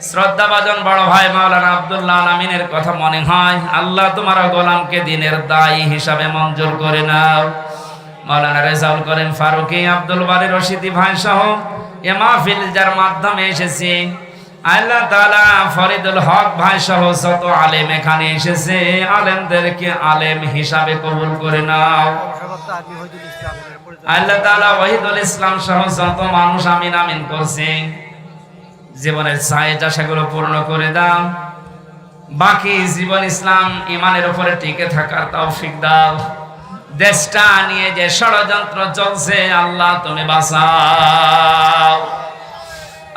শ্রদ্ধাভাজন বড় ভাই মাওলানা আব্দুল্লাহ আমিনের কথা মনে হয়। আল্লাহ তোমার গোলামকে দিনের দায়ী হিসাবে মঞ্জুর করে নাও। মাওলানা রেজাউল করিম ফারুকী, আব্দুল বারী রশিদি ভাই সহ এ মাহফিল যার মাধ্যমে এসেছি, আল্লাহ তাআলা ফরিদুল হক ভাই সহ যত আলেম এখানে এসেছে আলেমদেরকে আলেম হিসাবে কবুল করে নাও। আল্লাহ তাআলা ওয়াহিদুল ইসলাম সহ যত মানুষ আমিন আমিন করছে জীবনের চাহিদা সেগুলো পূর্ণ করে দাও। বাকি জীবন ইসলাম ইমানের উপরে টিকে থাকার তৌফিক দাও। দেশটা নিয়ে যে ষড়যন্ত্র চলছে আল্লাহ তুমি বাঁচাও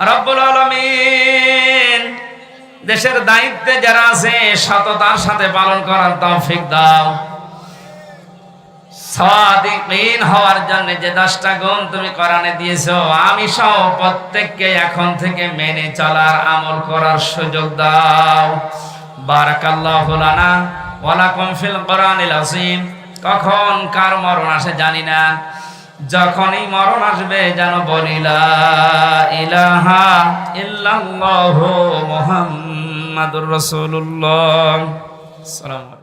রব্বুল আলামিন। দেশের দায়িত্বে যারা আছে সততার সাথে পালন করার তৌফিক দাও। সাদিকিন হওয়ার জন্য যে 10টা গুণ তুমি কোরআনে দিয়েছো, আমি সহ প্রত্যেককে এখন থেকে মেনে চলার আমল করার সুযোগ দাও। বারাকাল্লাহু লানা ওয়া লাকুম ফিল কোরআনিল আযীম। কখন কার মরণ আসে জানি না, যখনই মরণ আসবে যেন বলি লা ইলাহা ইল্লাল্লাহু মুহাম্মাদুর রাসূলুল্লাহ। আসসালামু